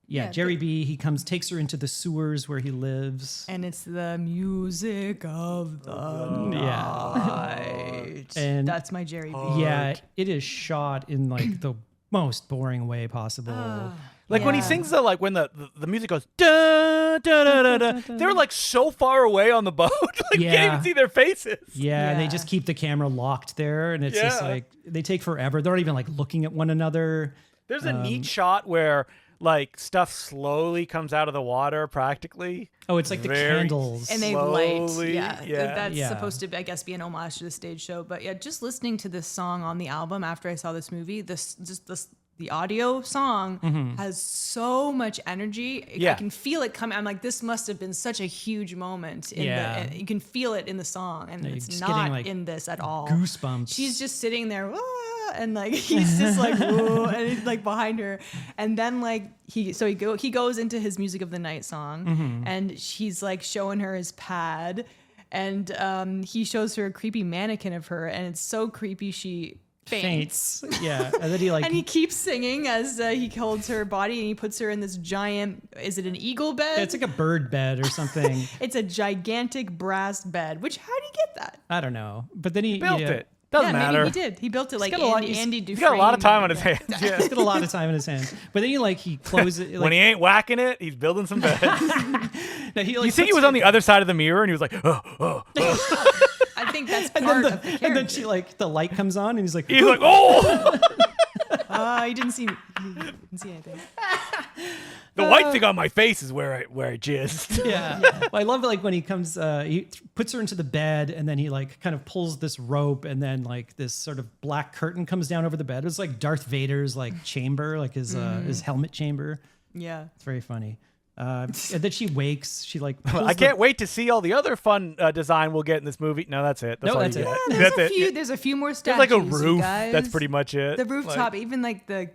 Speaker 4: Yeah,
Speaker 1: Yeah,
Speaker 4: Gerry B, he takes her into the sewers where he lives.
Speaker 1: And it's the music of the
Speaker 4: Yeah.
Speaker 1: night.
Speaker 4: And-
Speaker 1: that's my Gerry B.
Speaker 4: Yeah, it is shot in like the most boring way possible.
Speaker 2: Like when he
Speaker 1: Yeah.
Speaker 2: sings when the music goes da da da da da, they're like so far away on the boat, like you can't
Speaker 4: Yeah.
Speaker 2: even see their faces.
Speaker 4: Yeah, and they
Speaker 1: Yeah.
Speaker 4: just keep the camera locked there, and it's just
Speaker 2: Yeah.
Speaker 4: like they take forever. They're not even like looking at one another.
Speaker 2: There's a neat shot where like stuff slowly comes out of the water, practically.
Speaker 4: Oh, it's like the
Speaker 2: Very
Speaker 4: candles.
Speaker 1: And they light.
Speaker 2: Slowly,
Speaker 1: Yeah.
Speaker 2: yeah.
Speaker 1: That's
Speaker 4: Yeah.
Speaker 1: supposed to, I guess, be an homage to the stage show. But yeah, just listening to this song on the album after I saw this movie, the audio song has so much energy.
Speaker 2: Yeah.
Speaker 1: I can feel it coming. I'm like, this must have been such a huge moment.
Speaker 4: Yeah.
Speaker 1: You can feel it in the song, and
Speaker 4: you're
Speaker 1: it's
Speaker 4: just
Speaker 1: not
Speaker 4: getting, like,
Speaker 1: in this at all.
Speaker 4: goosebumps.
Speaker 1: She's just sitting there, "Ah," and like he's just like, whoa, and he's like behind her, and then like he goes into his music of the night song, and he's like showing her his pad, and he shows her a creepy mannequin of her, and it's so creepy she faints.
Speaker 4: Yeah, and then he like
Speaker 1: And he keeps singing as he holds her body, and he puts her in this giant. Is it an eagle bed?
Speaker 4: it's like a bird bed or something.
Speaker 1: It's a gigantic brass bed. Which how do you get that?
Speaker 4: I don't know, but then he
Speaker 2: Built
Speaker 4: yeah,
Speaker 2: it. Doesn't
Speaker 1: yeah,
Speaker 2: matter.
Speaker 1: maybe he did. He built it like
Speaker 4: got a lot-
Speaker 1: Andy Dufresne.
Speaker 2: He's got a lot of time on his
Speaker 1: Yeah.
Speaker 2: hands. Yeah.
Speaker 4: He's got a lot of time in his hands. But then he closes it. Like,
Speaker 2: When he ain't whacking it, he's building some beds.
Speaker 4: no, he, like,
Speaker 2: You think he
Speaker 4: puts
Speaker 2: was
Speaker 4: her-
Speaker 2: on the other side of the mirror and he was like,
Speaker 1: I think that's
Speaker 4: and
Speaker 1: part
Speaker 4: then,
Speaker 1: of the character.
Speaker 4: and then she like the light comes on and he's like,
Speaker 2: he's like, oh!
Speaker 1: He didn't see anything.
Speaker 2: The white thing on my face is where I jizzed.
Speaker 4: yeah. Well, I love like when he comes, he puts her into the bed and then he like kind of pulls this rope and then like this sort of black curtain comes down over the bed. It's like Darth Vader's like chamber, like his helmet chamber.
Speaker 1: Yeah.
Speaker 4: It's very funny. And then she wakes. She like pulls
Speaker 2: I can't wait to see all the other fun design we'll get in this movie. No, that's it. That's
Speaker 4: No,
Speaker 2: all
Speaker 4: that's
Speaker 2: you
Speaker 4: it.
Speaker 2: get.
Speaker 1: There's
Speaker 2: That's
Speaker 1: a few.
Speaker 2: it.
Speaker 1: There's a few more
Speaker 2: There's
Speaker 1: statues.
Speaker 2: like a
Speaker 1: you
Speaker 2: roof.
Speaker 1: guys.
Speaker 2: That's pretty much it.
Speaker 1: The rooftop,
Speaker 2: Like,
Speaker 1: even like the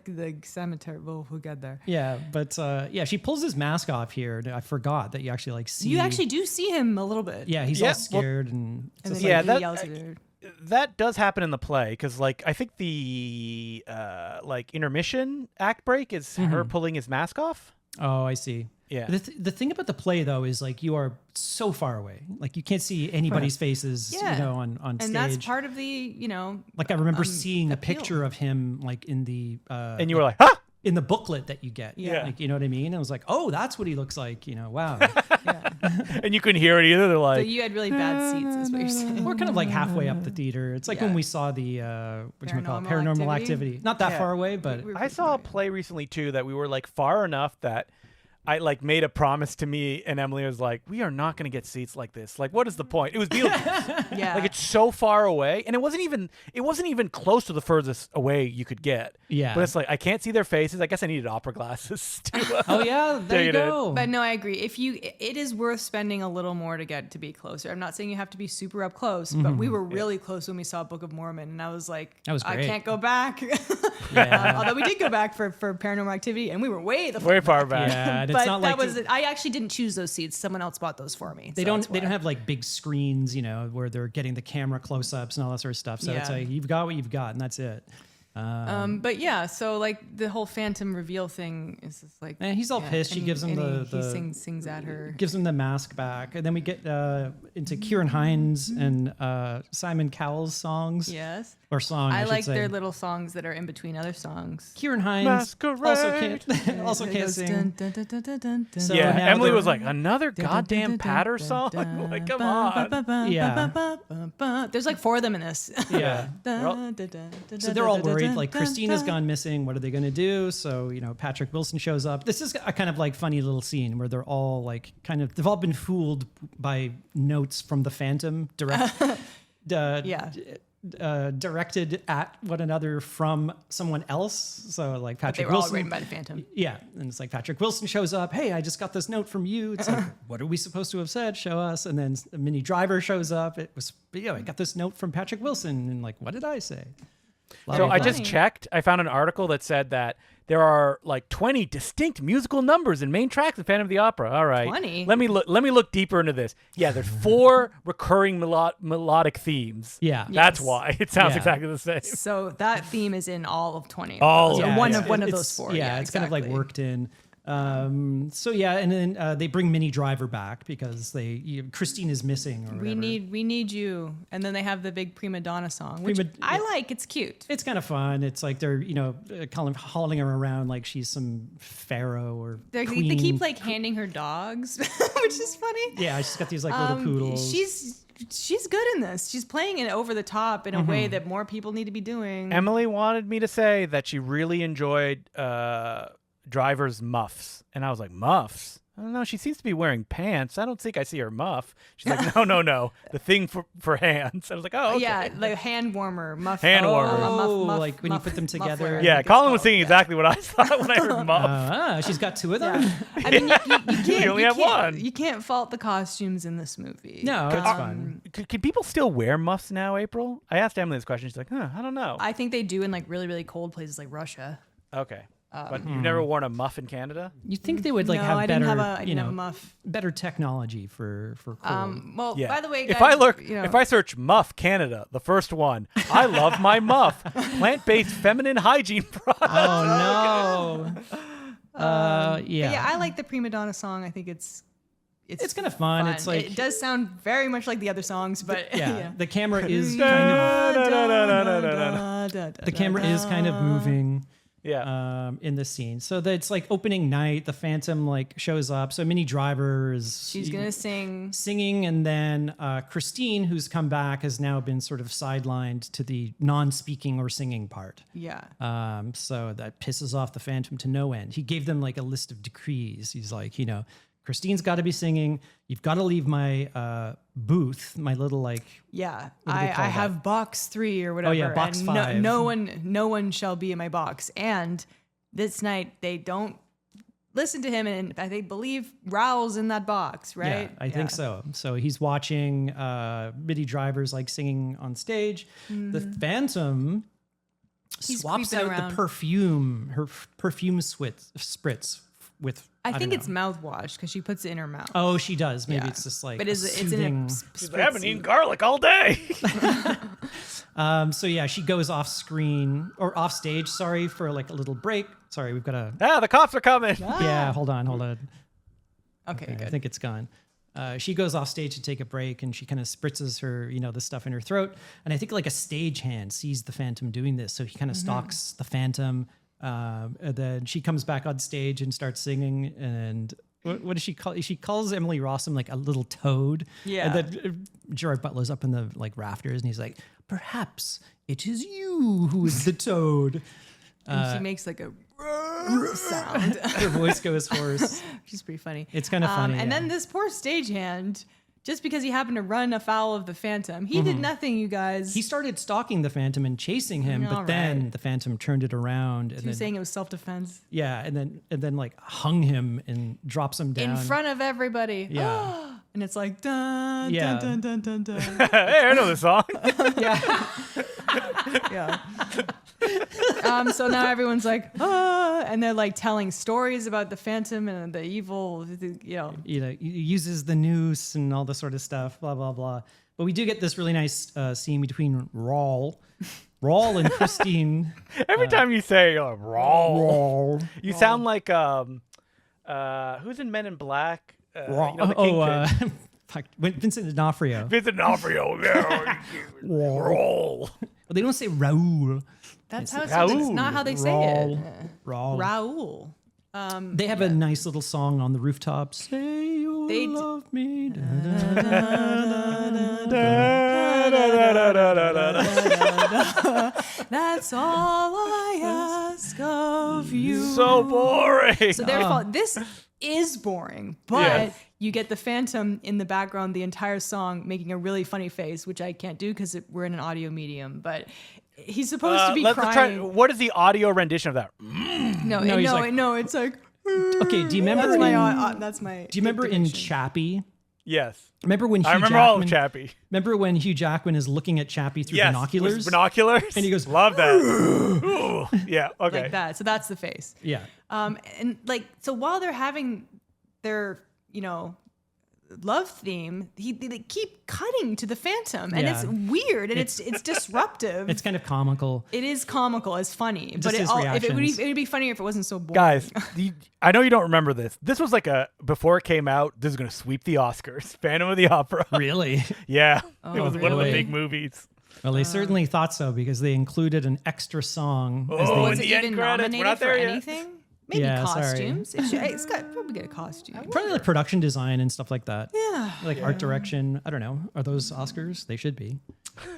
Speaker 1: cemetery. Well, who got there?
Speaker 4: Yeah, but she pulls his mask off here. I forgot that you actually like see.
Speaker 1: You actually do see him a little bit.
Speaker 4: Yeah, he's
Speaker 2: Yeah,
Speaker 4: all
Speaker 2: well-
Speaker 4: scared and.
Speaker 1: And then
Speaker 2: Yeah,
Speaker 1: he
Speaker 2: that-
Speaker 1: yells at her.
Speaker 2: that does happen in the play because like I think the like intermission act break is her pulling his mask off.
Speaker 4: Oh, I see.
Speaker 2: Yeah.
Speaker 4: The thing about the play though is like you are so far away, like you can't see anybody's faces.
Speaker 1: Yeah.
Speaker 4: You know, on
Speaker 1: And
Speaker 4: stage.
Speaker 1: that's part of the,
Speaker 4: like I remember seeing a
Speaker 1: appeal.
Speaker 4: picture of him like in the.
Speaker 2: And you were like, huh?
Speaker 4: in the booklet that you get.
Speaker 1: Yeah.
Speaker 4: Like, you know what I mean? And I was like, oh, that's what he looks like. You know, wow.
Speaker 2: And you couldn't hear it either. They're
Speaker 1: So
Speaker 2: like,
Speaker 1: you had really bad seats, is what you're saying.
Speaker 4: We're kind of like halfway up the theater. It's like when
Speaker 1: Yeah.
Speaker 4: we saw the
Speaker 1: Paranormal
Speaker 4: Paranormal
Speaker 1: Activity.
Speaker 4: Activity. Not that
Speaker 2: Yeah.
Speaker 4: far away, but
Speaker 1: We were
Speaker 2: I saw a play recently too that we were like far enough that I like made a promise to me, and Emily was like, "We are not going to get seats like this. Like, what is the point?" It was Beetlejuice.
Speaker 1: Yeah.
Speaker 2: Like, it's so far away, and it wasn't even close to the furthest away you could get.
Speaker 4: Yeah.
Speaker 2: But it's like I can't see their faces. I guess I needed opera glasses to.
Speaker 4: oh yeah, there you
Speaker 2: Take it in.
Speaker 4: go.
Speaker 1: But no, I agree. It is worth spending a little more to get to be closer. I'm not saying you have to be super up close, but we were really close when we saw Book of Mormon, and I was like,
Speaker 4: That was
Speaker 1: I
Speaker 4: great.
Speaker 1: can't go back.
Speaker 4: Yeah.
Speaker 1: Although we did go back for Paranormal Activity, and we were way the
Speaker 2: Way far back.
Speaker 4: Yeah, and it's
Speaker 1: But
Speaker 4: not
Speaker 1: that
Speaker 4: like
Speaker 1: was it. I actually didn't choose those seats. Someone else bought those for me.
Speaker 4: they
Speaker 1: so
Speaker 4: don't
Speaker 1: that's
Speaker 4: they don't
Speaker 1: why.
Speaker 4: have like big screens, you know, where they're getting the camera close ups and all that sort of stuff. So it's
Speaker 1: Yeah.
Speaker 4: like you've got what you've got, and that's it.
Speaker 1: But yeah, so like the whole Phantom reveal thing is just like.
Speaker 4: And he's all pissed. She
Speaker 1: and-
Speaker 4: gives him
Speaker 1: and
Speaker 4: the
Speaker 1: he sings at her.
Speaker 4: gives him the mask back, and then we get into Kieran Hines and Simon Cowell's songs
Speaker 1: Yes.
Speaker 4: or song.
Speaker 1: I
Speaker 4: should
Speaker 1: like
Speaker 4: say.
Speaker 1: their little songs that are in between other songs.
Speaker 4: Kieran Hines
Speaker 2: Masquerade.
Speaker 4: also
Speaker 1: It
Speaker 4: can't
Speaker 1: goes
Speaker 4: sing.
Speaker 1: dun, dun, dun, dun, dun, dun, dun.
Speaker 4: So
Speaker 2: Yeah,
Speaker 4: now
Speaker 2: Emily
Speaker 4: they're-
Speaker 2: was like, another goddamn patter song. Like, come on.
Speaker 4: Yeah.
Speaker 1: There's like 4 of them in this.
Speaker 4: Yeah. So they're all worried. Like Christina's gone missing. What are they going to do? So Patrick Wilson shows up. This is a kind of like funny little scene where they're all like they've all been fooled by notes from the Phantom
Speaker 1: Yeah.
Speaker 4: directed at one another from someone else. So like
Speaker 1: They
Speaker 4: Patrick
Speaker 1: were all
Speaker 4: Wilson.
Speaker 1: written by the Phantom.
Speaker 4: Yeah, and it's like Patrick Wilson shows up. Hey, I just got this note from you. It's like, what are we supposed to have said? Show us. And then Minnie Driver shows up. It was, I got this note from Patrick Wilson, and like, what did I say?
Speaker 2: So I
Speaker 1: funny.
Speaker 2: just checked. I found an article that said that there are like 20 distinct musical numbers in main tracks of Phantom of the Opera. All right,
Speaker 1: 20?
Speaker 2: Let me look deeper into this. Yeah, there's 4 recurring melodic themes.
Speaker 4: Yeah.
Speaker 2: That's
Speaker 1: Yes.
Speaker 2: why it sounds
Speaker 4: Yeah.
Speaker 2: exactly the same.
Speaker 1: So that theme is in all of 20. Of
Speaker 2: All
Speaker 1: those,
Speaker 2: of
Speaker 1: or
Speaker 2: them.
Speaker 1: one
Speaker 2: Yeah.
Speaker 1: of one of
Speaker 4: It's-
Speaker 1: those 4.
Speaker 4: Yeah, it's kind of like
Speaker 1: exactly.
Speaker 4: worked in. So yeah, and then they bring Minnie Driver back because Christine is missing or whatever.
Speaker 1: We need you, and then they have the big prima donna song, which
Speaker 4: Prima-
Speaker 1: I like. It's cute.
Speaker 4: It's kind of fun. It's like they're hauling her around like she's some pharaoh or
Speaker 1: They
Speaker 4: queen.
Speaker 1: keep like handing her dogs, which is funny.
Speaker 4: Yeah, she's got these like little poodles.
Speaker 1: She's good in this. She's playing it over the top in a way that more people need to be doing.
Speaker 2: Emily wanted me to say that she really enjoyed Driver's muffs, and I was like, muffs? I don't know. She seems to be wearing pants. I don't think I see her muff. She's like, no, the thing for hands. I was like, oh, okay.
Speaker 1: Yeah, like hand warmer, muff.
Speaker 2: Hand warmer.
Speaker 4: Like when you put them together.
Speaker 1: muffler, I
Speaker 2: Yeah,
Speaker 1: think it's
Speaker 2: Colin was
Speaker 1: called.
Speaker 2: singing
Speaker 1: Yeah.
Speaker 2: exactly what I thought when I heard muff.
Speaker 4: She's got 2 of them.
Speaker 1: Yeah. I mean, you can't.
Speaker 2: We only have one.
Speaker 1: You can't fault the costumes in this movie.
Speaker 4: No, it's fun.
Speaker 2: Can people still wear muffs now, April? I asked Emily this question. She's like, I don't know.
Speaker 1: I think they do in like really, really cold places like Russia.
Speaker 2: Okay. But you've never worn a muff in Canada?
Speaker 4: You think they would like
Speaker 1: no,
Speaker 4: have
Speaker 1: I
Speaker 4: better,
Speaker 1: didn't have a muff.
Speaker 4: better technology for cold.
Speaker 1: Well,
Speaker 2: Yeah.
Speaker 1: by the way,
Speaker 2: if
Speaker 1: guys,
Speaker 2: I look,
Speaker 1: you know,
Speaker 2: if I search muff Canada, the first one, I love my muff, plant-based feminine hygiene products.
Speaker 4: Oh no.
Speaker 1: but
Speaker 4: Yeah.
Speaker 1: yeah, I like the prima donna song. I think it's
Speaker 4: kind of fun. It's like
Speaker 1: it does sound very much like the other songs, but
Speaker 4: yeah, the camera is kind of the camera is kind of moving.
Speaker 2: Yeah.
Speaker 4: In the scene, so that's like opening night. The Phantom like shows up. So Minnie Driver is
Speaker 1: She's gonna sing.
Speaker 4: singing, and then Christine, who's come back, has now been sort of sidelined to the non-speaking or singing part.
Speaker 1: Yeah.
Speaker 4: So that pisses off the Phantom to no end. He gave them like a list of decrees. He's like, Christine's got to be singing. You've got to leave my booth, my little like.
Speaker 1: Yeah,
Speaker 4: What do they call
Speaker 1: I
Speaker 4: that?
Speaker 1: have box 3 or whatever.
Speaker 4: Oh, yeah, box
Speaker 1: and
Speaker 4: 5.
Speaker 1: No one shall be in my box. And this night they don't listen to him, and they believe Raoul's in that box, right?
Speaker 4: Yeah, I think so. So he's watching Minnie Driver's like singing on stage. The Phantom
Speaker 1: He's
Speaker 4: swaps
Speaker 1: creeping
Speaker 4: out
Speaker 1: around.
Speaker 4: the perfume, her perfume spritz with.
Speaker 1: I
Speaker 4: don't
Speaker 1: think
Speaker 4: know.
Speaker 1: it's mouthwash because she puts it in her mouth.
Speaker 4: Oh, she does. Maybe
Speaker 1: Yeah.
Speaker 4: it's just like
Speaker 1: but it's in
Speaker 4: soothing.
Speaker 1: a
Speaker 2: She's like, I haven't eaten garlic all day.
Speaker 4: So yeah, she goes off screen or off stage. Sorry for like a little break. Sorry, we've got a.
Speaker 2: The cops are coming.
Speaker 4: Yeah, hold on.
Speaker 1: Okay,
Speaker 4: Okay,
Speaker 1: good.
Speaker 4: I think it's gone. She goes off stage to take a break, and she kind of spritzes her, the stuff in her throat. And I think like a stagehand sees the Phantom doing this, so he kind of stalks the Phantom And then she comes back on stage and starts singing. And what does she call? She calls Emily Rossum like a little toad.
Speaker 1: Yeah.
Speaker 4: And then Gerard Butler's up in the like rafters, and he's like, "Perhaps it is you who is the toad."
Speaker 1: And she makes like a sound.
Speaker 4: Her voice goes hoarse.
Speaker 1: She's pretty funny.
Speaker 4: It's kind of funny.
Speaker 1: And
Speaker 4: yeah.
Speaker 1: then this poor stagehand, just because he happened to run afoul of the Phantom, he did nothing, you guys.
Speaker 4: He started stalking the Phantom and chasing him,
Speaker 1: All
Speaker 4: but then
Speaker 1: right.
Speaker 4: the Phantom turned it around. And
Speaker 1: He was
Speaker 4: then,
Speaker 1: saying it was self-defense.
Speaker 4: yeah, and then like hung him and drops him down
Speaker 1: In front of everybody.
Speaker 4: Yeah.
Speaker 1: And it's like, dun,
Speaker 4: Yeah.
Speaker 1: dun, dun, dun, dun, dun.
Speaker 2: Hey, I know the song.
Speaker 1: Yeah. So now everyone's like, and they're like telling stories about the Phantom and the evil,
Speaker 4: he uses the noose and all this sort of stuff, blah blah blah. But we do get this really nice scene between Rawl and Christine.
Speaker 2: Every time you say "raw,"
Speaker 4: Rawl.
Speaker 2: you sound like who's in Men in Black? The Kingpin.
Speaker 4: Fuck, Vincent D'Onofrio.
Speaker 2: Vincent D'Onofrio. Yeah. Roll.
Speaker 4: Well, they don't say Raoul.
Speaker 1: that's how it's
Speaker 2: Raoul.
Speaker 1: not how they say
Speaker 4: Rawl.
Speaker 1: it.
Speaker 4: Rawl.
Speaker 1: Raoul.
Speaker 4: They have a nice little song on the rooftop. Say you
Speaker 1: They d-
Speaker 4: love me.
Speaker 1: That's all I ask of you.
Speaker 2: So boring.
Speaker 1: So therefore, this is boring, but
Speaker 2: Yes.
Speaker 1: you get the Phantom in the background the entire song making a really funny face, which I can't do because we're in an audio medium. But he's supposed to be
Speaker 2: let's try.
Speaker 1: crying.
Speaker 2: What is the audio rendition of that?
Speaker 1: No,
Speaker 4: No, he's
Speaker 1: no,
Speaker 4: like-
Speaker 1: no. It's like
Speaker 4: Okay, do you remember?
Speaker 1: that's my.
Speaker 4: in,
Speaker 1: That's my.
Speaker 4: do you remember in
Speaker 1: depiction.
Speaker 4: Chappie?
Speaker 2: Yes,
Speaker 4: Remember when Hugh
Speaker 2: I remember
Speaker 4: Jackman,
Speaker 2: all of Chappie.
Speaker 4: Remember when Hugh Jackman is looking at Chappie through
Speaker 2: Yes,
Speaker 4: binoculars?
Speaker 2: with binoculars,
Speaker 4: And he goes,
Speaker 2: "Love that." Ooh. Yeah. Okay.
Speaker 1: Like that. So that's the face.
Speaker 4: Yeah.
Speaker 1: And like, so while they're having their, love theme, they keep cutting to the Phantom, and it's
Speaker 4: Yeah.
Speaker 1: weird, and it's disruptive.
Speaker 4: It's kind of comical.
Speaker 1: It is comical, it's funny,
Speaker 4: Just
Speaker 1: but
Speaker 4: his
Speaker 1: if it
Speaker 4: reactions.
Speaker 1: would be funnier if it wasn't so boring.
Speaker 2: Guys, I know you don't remember this. This was like before it came out, this is going to sweep the Oscars. Phantom of the Opera.
Speaker 4: Really?
Speaker 2: Yeah. It was one of the
Speaker 4: boy.
Speaker 2: big movies.
Speaker 4: Well, they certainly thought so because they included an extra song. as
Speaker 2: Oh,
Speaker 4: they-
Speaker 1: Was
Speaker 2: in
Speaker 1: it
Speaker 2: the end
Speaker 1: even
Speaker 2: credits, we're
Speaker 1: nominated
Speaker 2: not
Speaker 1: for
Speaker 2: there yet.
Speaker 1: anything? Maybe
Speaker 4: Yeah, sorry.
Speaker 1: costumes. It's got probably get a costume.
Speaker 4: Probably like production design and stuff like that.
Speaker 1: Yeah,
Speaker 4: Like art direction. I don't know. Are those Oscars? They should be.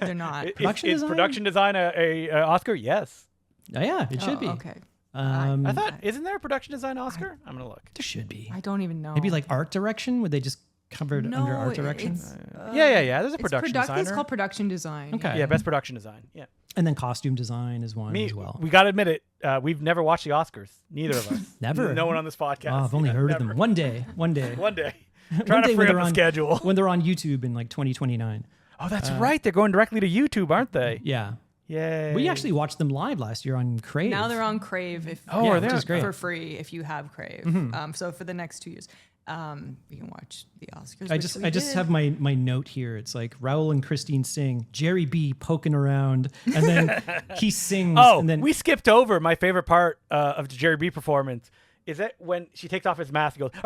Speaker 1: they're not.
Speaker 4: Production
Speaker 2: Is
Speaker 4: design?
Speaker 2: production design a Oscar? Yes.
Speaker 4: Oh, yeah, it should be.
Speaker 1: Okay,
Speaker 2: I thought, isn't there a production design Oscar? I'm going to look.
Speaker 4: There should be.
Speaker 1: I don't even know.
Speaker 4: Maybe like art direction? Would they just cover it under art direction?
Speaker 1: It's,
Speaker 2: Yeah. There's a
Speaker 1: it's
Speaker 2: production
Speaker 1: It's
Speaker 2: designer.
Speaker 1: called production design.
Speaker 4: Okay.
Speaker 2: Yeah, best production design. Yeah.
Speaker 4: And then costume design is one as well.
Speaker 2: We got to admit it. We've never watched the Oscars. Neither of us.
Speaker 4: Never?
Speaker 2: No one on this podcast.
Speaker 4: Oh, I've only heard of
Speaker 2: never.
Speaker 4: them. One day.
Speaker 2: One day.
Speaker 4: One
Speaker 2: Trying
Speaker 4: day
Speaker 2: to
Speaker 4: when
Speaker 2: free up
Speaker 4: they're
Speaker 2: the
Speaker 4: on-
Speaker 2: schedule.
Speaker 4: When they're on YouTube in like 2029.
Speaker 2: Oh, that's right. They're going directly to YouTube, aren't they?
Speaker 4: Yeah.
Speaker 2: Yay.
Speaker 4: We actually watched them live last year on Crave.
Speaker 1: Now they're on Crave.
Speaker 2: Oh,
Speaker 4: Yeah,
Speaker 2: are
Speaker 4: which
Speaker 2: they?
Speaker 4: is great.
Speaker 1: For free if you have Crave. So for the next 2 years, you can watch the Oscars.
Speaker 4: I
Speaker 1: which
Speaker 4: just
Speaker 1: we
Speaker 4: I just
Speaker 1: did.
Speaker 4: have my note here. It's like Raoul and Christine sing, Gerry B poking around, and then he sings.
Speaker 2: Oh,
Speaker 4: and then
Speaker 2: we skipped over my favorite part of the Gerry B performance. Is that when she takes off his mask and goes,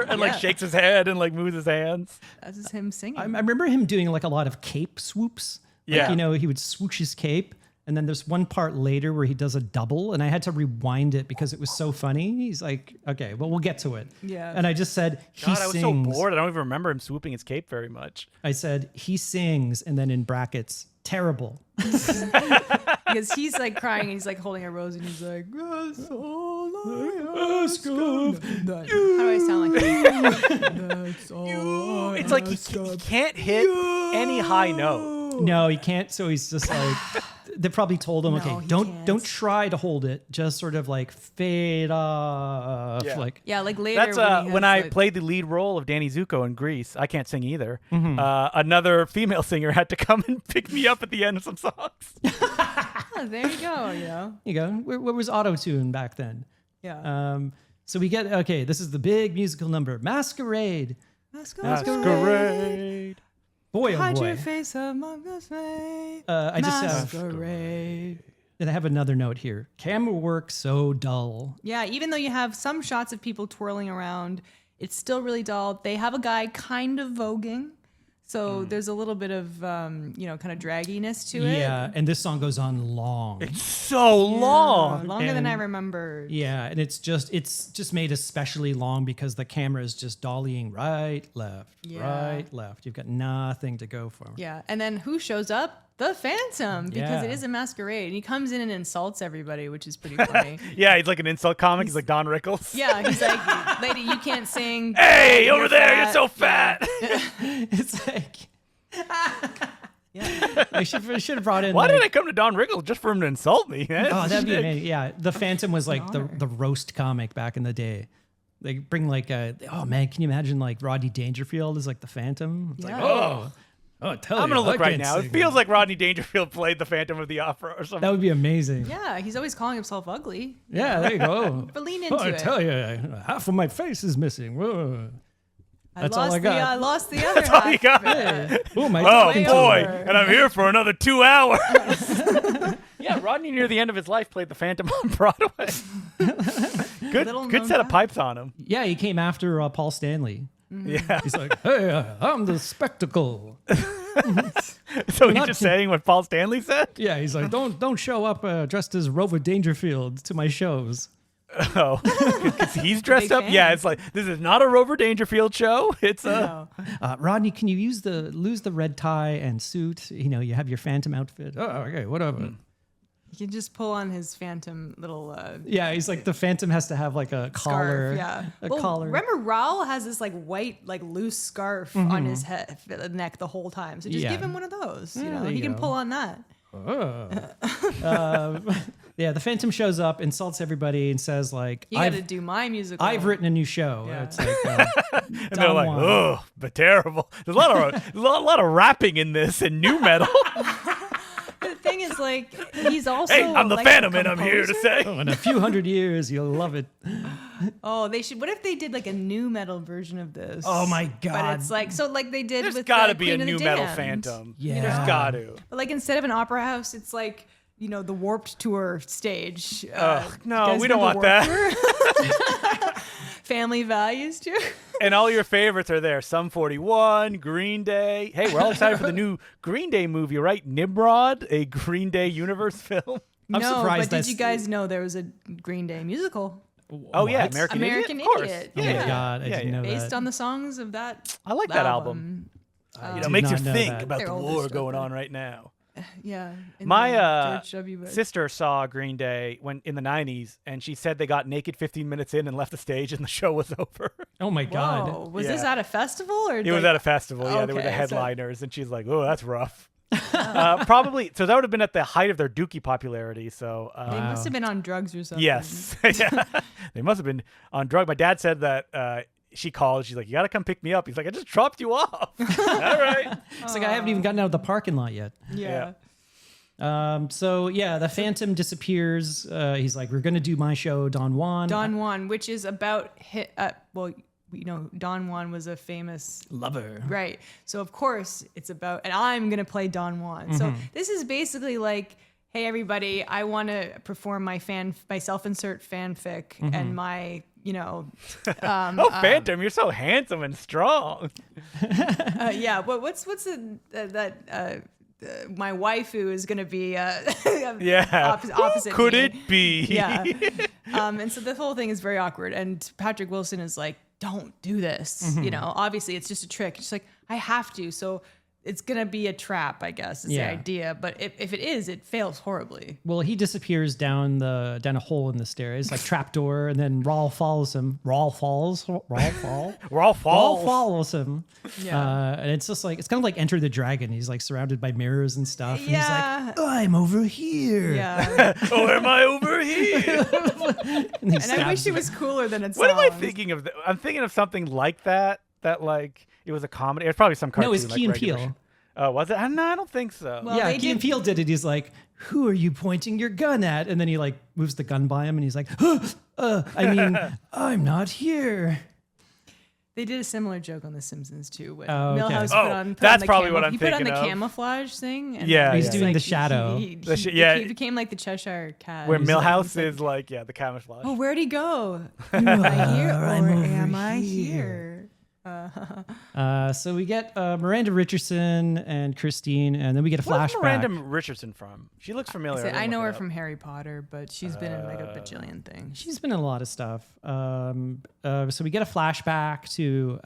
Speaker 2: and like shakes his head and like moves his hands.
Speaker 1: That's just him singing.
Speaker 4: I remember him doing like a lot of cape swoops.
Speaker 2: Yeah.
Speaker 4: Like, he would swoosh his cape. And then there's one part later where he does a double, and I had to rewind it because it was so funny. He's like, okay, well, we'll get to it.
Speaker 1: Yeah.
Speaker 4: And I just said, he
Speaker 2: God, I was so
Speaker 4: sings.
Speaker 2: bored. I don't even remember him swooping his cape very much.
Speaker 4: I said, he sings, and then in brackets, terrible.
Speaker 1: Because he's like crying and he's like holding a rose and he's like, that's all I ask of you. How do I sound like that? That's all
Speaker 2: It's like he can't hit any high note.
Speaker 4: No, he can't. So he's just like, they probably told him,
Speaker 1: No,
Speaker 4: okay,
Speaker 1: he
Speaker 4: don't
Speaker 1: can't.
Speaker 4: try to hold it. Just sort of like fade off.
Speaker 2: Yeah.
Speaker 4: Like,
Speaker 1: Yeah, like later.
Speaker 2: That's
Speaker 1: he
Speaker 2: when
Speaker 1: has,
Speaker 2: I
Speaker 1: like-
Speaker 2: played the lead role of Danny Zuko in Grease. I can't sing either. Another female singer had to come and pick me up at the end of some songs.
Speaker 1: Oh, there you go. You know.
Speaker 4: you go. Where was auto-tune back then?
Speaker 1: Yeah.
Speaker 4: So we get, okay, this is the big musical number, Masquerade.
Speaker 2: Masquerade.
Speaker 4: Boy, oh
Speaker 1: Hide
Speaker 4: boy.
Speaker 1: your face among the fray.
Speaker 4: I just have,
Speaker 1: Masquerade.
Speaker 4: and I have another note here. Camera work so dull.
Speaker 1: Yeah, even though you have some shots of people twirling around, it's still really dull. They have a guy kind of voguing. So there's a little bit of, kind of dragginess to it.
Speaker 4: Yeah, and this song goes on long.
Speaker 2: It's so long.
Speaker 1: Longer than I
Speaker 4: And-
Speaker 1: remember.
Speaker 4: Yeah, and it's just made especially long because the camera is just dollying right, left,
Speaker 1: Yeah.
Speaker 4: right, left. You've got nothing to go for.
Speaker 1: Yeah. And then who shows up? The Phantom, because it
Speaker 4: Yeah.
Speaker 1: is a masquerade. And he comes in and insults everybody, which is pretty funny.
Speaker 2: Yeah, he's like an insult comic. He's like Don Rickles.
Speaker 1: Yeah, he's like, lady, you can't sing.
Speaker 2: Hey,
Speaker 1: You're
Speaker 2: over there, you're
Speaker 1: fat."
Speaker 2: so fat.
Speaker 4: It's like
Speaker 1: Yeah.
Speaker 4: I should have brought in.
Speaker 2: Why
Speaker 4: like,
Speaker 2: did I come to Don Rickles just for him to insult me?
Speaker 4: Oh, that'd be amazing. Yeah, the Phantom was like the roast comic back in the day. They bring like oh man, can you imagine like Rodney Dangerfield as like the Phantom? It's
Speaker 1: Yeah.
Speaker 4: like tell
Speaker 2: I'm
Speaker 4: you,
Speaker 2: gonna look
Speaker 4: I
Speaker 2: right
Speaker 4: can't
Speaker 2: now. It
Speaker 4: sing.
Speaker 2: feels like Rodney Dangerfield played the Phantom of the Opera or something.
Speaker 4: That would be amazing.
Speaker 1: Yeah, he's always calling himself ugly.
Speaker 4: Yeah, there you go.
Speaker 1: But lean into
Speaker 4: I
Speaker 1: it.
Speaker 4: tell you, half of my face is missing. Whoa. That's all I got.
Speaker 1: I lost the other
Speaker 2: That's all
Speaker 1: half.
Speaker 2: you got.
Speaker 4: Oh my
Speaker 2: Oh
Speaker 1: way
Speaker 2: boy,
Speaker 1: over.
Speaker 2: and I'm here for another 2 hours. Yeah, Rodney near the end of his life played the Phantom on Broadway. Good
Speaker 1: Little
Speaker 2: set
Speaker 1: known
Speaker 2: of
Speaker 1: fact.
Speaker 2: pipes on him.
Speaker 4: Yeah, he came after Paul Stanley.
Speaker 2: Yeah.
Speaker 4: He's like, hey, I'm the spectacle.
Speaker 2: So he's
Speaker 4: Not-
Speaker 2: just saying what Paul Stanley said?
Speaker 4: Yeah, he's like, don't show up dressed as Rover Dangerfield to my shows.
Speaker 2: Oh, because he's dressed
Speaker 1: Big
Speaker 2: up?
Speaker 1: fan.
Speaker 2: Yeah, it's like, this is not a Rover Dangerfield show. It's a...
Speaker 1: No.
Speaker 4: Rodney, can you lose the red tie and suit? You know, you have your Phantom outfit. Oh, okay, whatever.
Speaker 1: He can just pull on his Phantom little
Speaker 4: Yeah, he's like the Phantom has to have like a collar.
Speaker 1: scarf. Yeah.
Speaker 4: a
Speaker 1: Well,
Speaker 4: collar.
Speaker 1: remember, Raoul has this like white, like loose scarf on his head, neck the whole time. So just
Speaker 4: Yeah.
Speaker 1: give him one of those. You
Speaker 4: Yeah,
Speaker 1: know,
Speaker 4: there
Speaker 1: he
Speaker 4: you
Speaker 1: can
Speaker 4: go.
Speaker 1: pull on that.
Speaker 4: Yeah, the Phantom shows up, insults everybody, and says like,
Speaker 1: You got to do my musical.
Speaker 4: I've written a new show.
Speaker 1: Yeah.
Speaker 4: It's like,
Speaker 2: And they're
Speaker 4: Don
Speaker 2: like,
Speaker 4: Juan.
Speaker 2: oh, but terrible. There's a lot of rapping in this and new metal.
Speaker 1: The thing is, like, he's also.
Speaker 2: Hey, I'm the
Speaker 1: like, a
Speaker 2: Phantom, and I'm here to
Speaker 1: composer.
Speaker 2: say.
Speaker 4: oh, in a few hundred years, you'll love it.
Speaker 1: Oh, they should. What if they did like a new metal version of this?
Speaker 4: Oh my
Speaker 1: But
Speaker 4: God.
Speaker 1: it's like so, like they did
Speaker 2: There's
Speaker 1: with
Speaker 2: got to
Speaker 1: the
Speaker 2: be a
Speaker 1: Queen of the
Speaker 2: new metal
Speaker 1: Damned.
Speaker 2: Phantom.
Speaker 4: Yeah.
Speaker 2: There's got to.
Speaker 1: But like instead of an opera house, it's like the Warped Tour stage.
Speaker 2: No,
Speaker 1: guys
Speaker 2: we don't
Speaker 1: remember
Speaker 2: want that.
Speaker 1: Warped Tour? Family Values too.
Speaker 2: And all your favorites are there. Sum 41, Green Day. Hey, we're all excited for the new Green Day movie, right? Nimrod, a Green Day universe film.
Speaker 4: I'm
Speaker 1: no,
Speaker 4: surprised
Speaker 1: but did
Speaker 4: that's-
Speaker 1: you guys know there was a Green Day musical
Speaker 2: Oh, yeah,
Speaker 4: What?
Speaker 2: American
Speaker 1: American
Speaker 2: Idiot? Of course.
Speaker 1: Idiot.
Speaker 4: Oh
Speaker 2: Yeah,
Speaker 4: my
Speaker 2: yeah.
Speaker 4: God, I
Speaker 2: Yeah,
Speaker 4: didn't
Speaker 2: yeah.
Speaker 4: know
Speaker 1: based
Speaker 4: that.
Speaker 1: on the songs of that?
Speaker 2: I like that album.
Speaker 1: album.
Speaker 2: You know,
Speaker 4: did
Speaker 2: makes you
Speaker 4: not know
Speaker 2: think
Speaker 4: that.
Speaker 2: about
Speaker 1: Their
Speaker 2: the
Speaker 1: older
Speaker 2: war
Speaker 1: stuff,
Speaker 2: going
Speaker 1: but-
Speaker 2: on right now.
Speaker 1: Yeah. in
Speaker 2: My
Speaker 1: the George W. Bush.
Speaker 2: sister saw Green Day when in the 90s, and she said they got naked 15 minutes in and left the stage, and the show was over.
Speaker 4: Oh my God.
Speaker 1: Whoa, was this
Speaker 2: Yeah.
Speaker 1: at a festival or?
Speaker 2: It was at a festival. Yeah, they were the
Speaker 1: Okay, so-
Speaker 2: headliners, and she's like, "Oh, that's rough." Probably. So that would have been at the height of their Dookie popularity. So
Speaker 1: They must have been on drugs or something.
Speaker 2: yes, yeah, they must have been on drug. My dad said that she called. She's like, "You got to come pick me up." He's like, "I just dropped you off." All right.
Speaker 4: It's like I haven't even gotten out of the parking lot yet.
Speaker 1: Yeah.
Speaker 4: So yeah, the Phantom disappears. He's like, we're gonna do my show, Don Juan.
Speaker 1: Don Juan, which is about Don Juan was a famous
Speaker 4: Lover.
Speaker 1: right. So of course it's about, and I'm gonna play Don Juan. So this is basically like, hey everybody, I want to perform my self-insert fanfic and my
Speaker 2: Oh, Phantom, you're so handsome and strong.
Speaker 1: yeah. But what's my waifu is gonna be
Speaker 2: Yeah.
Speaker 1: opposite.
Speaker 2: Who could
Speaker 1: me.
Speaker 2: it be?
Speaker 1: Yeah. And so the whole thing is very awkward. And Patrick Wilson is like, don't do this. Obviously it's just a trick. It's like, I have to. So it's going to be a trap, I guess, is the
Speaker 4: Yeah.
Speaker 1: idea. But if it is, it fails horribly.
Speaker 4: Well, he disappears down a hole in the stairs, like trapdoor, and then Rawl follows him. Rawl follows him.
Speaker 2: We're all falls.
Speaker 4: Rawl follows him.
Speaker 1: Yeah.
Speaker 4: And it's just like, it's kind of like Enter the Dragon. He's like surrounded by mirrors and stuff. And
Speaker 1: Yeah.
Speaker 4: he's like, I'm over here.
Speaker 1: Yeah.
Speaker 2: Oh, am I over here?
Speaker 4: And, he
Speaker 1: And I
Speaker 4: stabs
Speaker 1: wish it
Speaker 4: him.
Speaker 1: was cooler than it
Speaker 2: What am I
Speaker 1: sounds.
Speaker 2: thinking of? I'm thinking of something like that. That like it was a comedy. It was probably some cartoon.
Speaker 4: No, it's
Speaker 2: like
Speaker 4: Key and
Speaker 2: regular
Speaker 4: Peele.
Speaker 2: sh- Oh, was it? No, I don't think so.
Speaker 1: Well,
Speaker 4: Yeah,
Speaker 1: they
Speaker 4: Key and
Speaker 1: did-
Speaker 4: Peele did it. He's like, who are you pointing your gun at? And then he like moves the gun by him and he's like, I'm not here.
Speaker 1: They did a similar joke on The Simpsons too. When
Speaker 4: Oh, okay.
Speaker 1: Milhouse
Speaker 2: Oh,
Speaker 1: put
Speaker 2: that's
Speaker 1: on the
Speaker 2: probably what I'm
Speaker 1: he put on
Speaker 2: thinking
Speaker 1: the
Speaker 2: of.
Speaker 1: camouflage thing. And
Speaker 2: Yeah,
Speaker 4: He's
Speaker 2: yeah.
Speaker 4: doing the shadow.
Speaker 2: Yeah.
Speaker 1: He became like the Cheshire Cat.
Speaker 2: Where
Speaker 1: He's like-
Speaker 2: Milhouse
Speaker 1: he's like,
Speaker 2: is like, yeah, the camouflage.
Speaker 1: oh, where'd he go? Am I here or
Speaker 3: I'm over
Speaker 1: am I
Speaker 3: here.
Speaker 1: here?
Speaker 4: So we get Miranda Richardson and Christine, and then we get a
Speaker 2: Where's
Speaker 4: flashback.
Speaker 2: Miranda Richardson from? She looks familiar.
Speaker 1: I know her
Speaker 2: from.
Speaker 1: from Harry Potter, but she's been in like a bajillion things.
Speaker 4: She's been in a lot of stuff. So we get a flashback to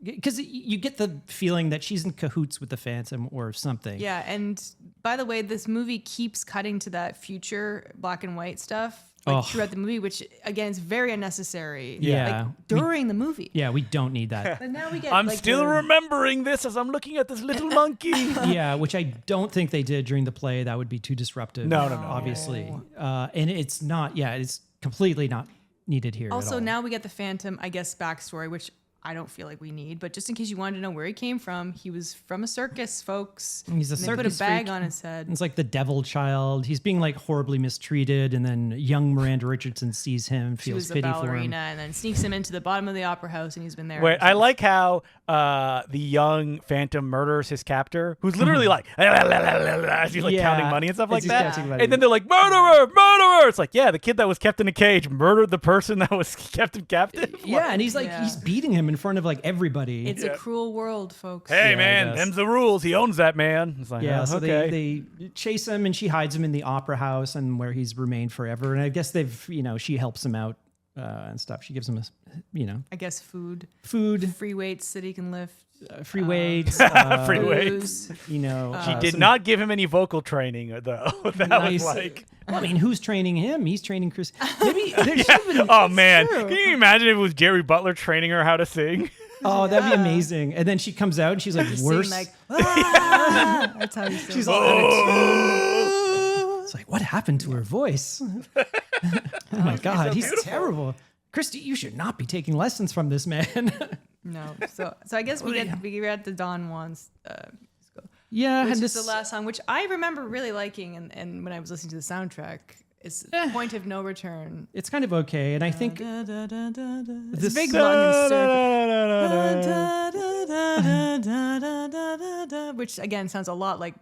Speaker 4: because you get the feeling that she's in cahoots with the Phantom or something.
Speaker 1: Yeah, and by the way, this movie keeps cutting to that future black and white stuff throughout the movie, which again is very unnecessary.
Speaker 4: Yeah.
Speaker 1: like, during the movie.
Speaker 4: Yeah, we don't need that.
Speaker 1: But now we get.
Speaker 2: I'm
Speaker 1: like,
Speaker 2: still remembering this as I'm looking at this little monkey.
Speaker 4: Yeah, which I don't think they did during the play. That would be too disruptive.
Speaker 2: No.
Speaker 4: Obviously. And it's not. Yeah, it's completely not needed here.
Speaker 1: Also,
Speaker 4: at all.
Speaker 1: now we get the Phantom, I guess, backstory, which I don't feel like we need. But just in case you wanted to know where he came from, he was from a circus, folks.
Speaker 4: He's a
Speaker 1: and they put a
Speaker 4: circus
Speaker 1: bag
Speaker 4: freak.
Speaker 1: on his head.
Speaker 4: It's like the devil child. He's being like horribly mistreated, and then young Miranda Richardson sees him,
Speaker 1: She
Speaker 4: feels
Speaker 1: was a
Speaker 4: pity for him.
Speaker 1: ballerina, and then sneaks him into the bottom of the opera house, and he's been there.
Speaker 2: Wait,
Speaker 1: ever
Speaker 2: I
Speaker 1: since.
Speaker 2: like how the young Phantom murders his captor, who's literally like, as he's like
Speaker 4: Yeah,
Speaker 2: counting money and stuff
Speaker 4: as
Speaker 2: like
Speaker 4: he's
Speaker 2: that.
Speaker 4: counting money.
Speaker 2: And then they're like, murderer, murderer. It's like, yeah, the kid that was kept in a cage murdered the person that was kept him captive.
Speaker 4: Yeah, and he's like
Speaker 1: Yeah.
Speaker 4: he's beating him in front of like everybody.
Speaker 1: It's a cruel world, folks.
Speaker 2: Hey,
Speaker 4: Yeah, I
Speaker 2: man,
Speaker 4: guess.
Speaker 2: them's the rules. He owns that man. It's like,
Speaker 4: Yeah,
Speaker 2: oh,
Speaker 4: so
Speaker 2: okay.
Speaker 4: they chase him, and she hides him in the opera house, and where he's remained forever. And I guess she helps him out and stuff. She gives him
Speaker 1: I guess food,
Speaker 4: food,
Speaker 1: free weights that he can lift.
Speaker 4: free weights,
Speaker 2: Free
Speaker 1: booze.
Speaker 2: weights.
Speaker 4: She
Speaker 2: She did not give him any vocal training, though. That was like,
Speaker 4: Well, I mean, who's training him? He's training Chris. Maybe there should have been.
Speaker 2: oh man, can you imagine if it was Gerry Butler training her how to sing?
Speaker 4: Oh, that'd be amazing. And then she comes out and she's like worse.
Speaker 1: Sing like, "Ah!" That's how he sings.
Speaker 4: She's all attitude. It's like, what happened to her voice? Oh my God, he's terrible. Christy, you should not be taking lessons from this man.
Speaker 1: No. So I guess we get the Don Juan's
Speaker 4: Yeah,
Speaker 1: which
Speaker 4: and
Speaker 1: is
Speaker 4: this
Speaker 1: the last song, which I remember really liking, and when I was listening to the soundtrack, it's Point of No Return.
Speaker 4: it's kind of okay, and I think
Speaker 1: It's
Speaker 4: this
Speaker 1: big London which again sounds a lot like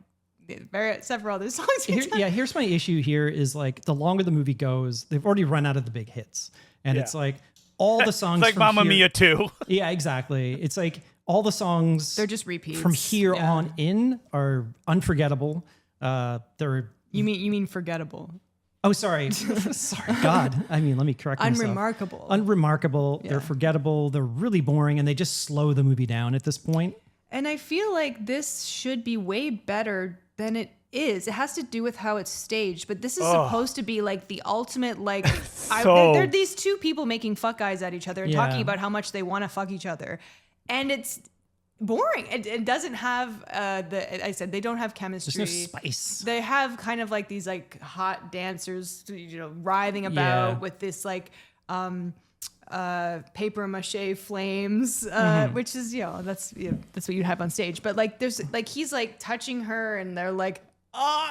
Speaker 1: several other songs.
Speaker 4: here's my issue here is like the longer the movie goes, they've already run out of the big hits, and it's like all the songs
Speaker 2: It's like
Speaker 4: from
Speaker 2: Mamma
Speaker 4: here,
Speaker 2: Mia 2.
Speaker 4: Yeah, exactly. It's like all the songs
Speaker 1: They're just repeats
Speaker 4: from here
Speaker 1: Yeah.
Speaker 4: on in are unforgettable. They're
Speaker 1: You mean forgettable?
Speaker 4: oh sorry God. I mean, let me correct myself.
Speaker 1: Unremarkable.
Speaker 4: Unremarkable.
Speaker 1: Yeah.
Speaker 4: They're forgettable. They're really boring, and they just slow the movie down at this point.
Speaker 1: And I feel like this should be way better than it is. It has to do with how it's staged, but this is supposed to be like the ultimate, like, they're these two people making fuck eyes at each other and talking about how much they want to fuck each other. And it's boring. It doesn't have, I said, they don't have chemistry.
Speaker 4: There's no spice.
Speaker 1: They have kind of like these like hot dancers, writhing about with this like, paper mache flames, which is that's what you'd have on stage. But like there's like he's like touching her, and they're like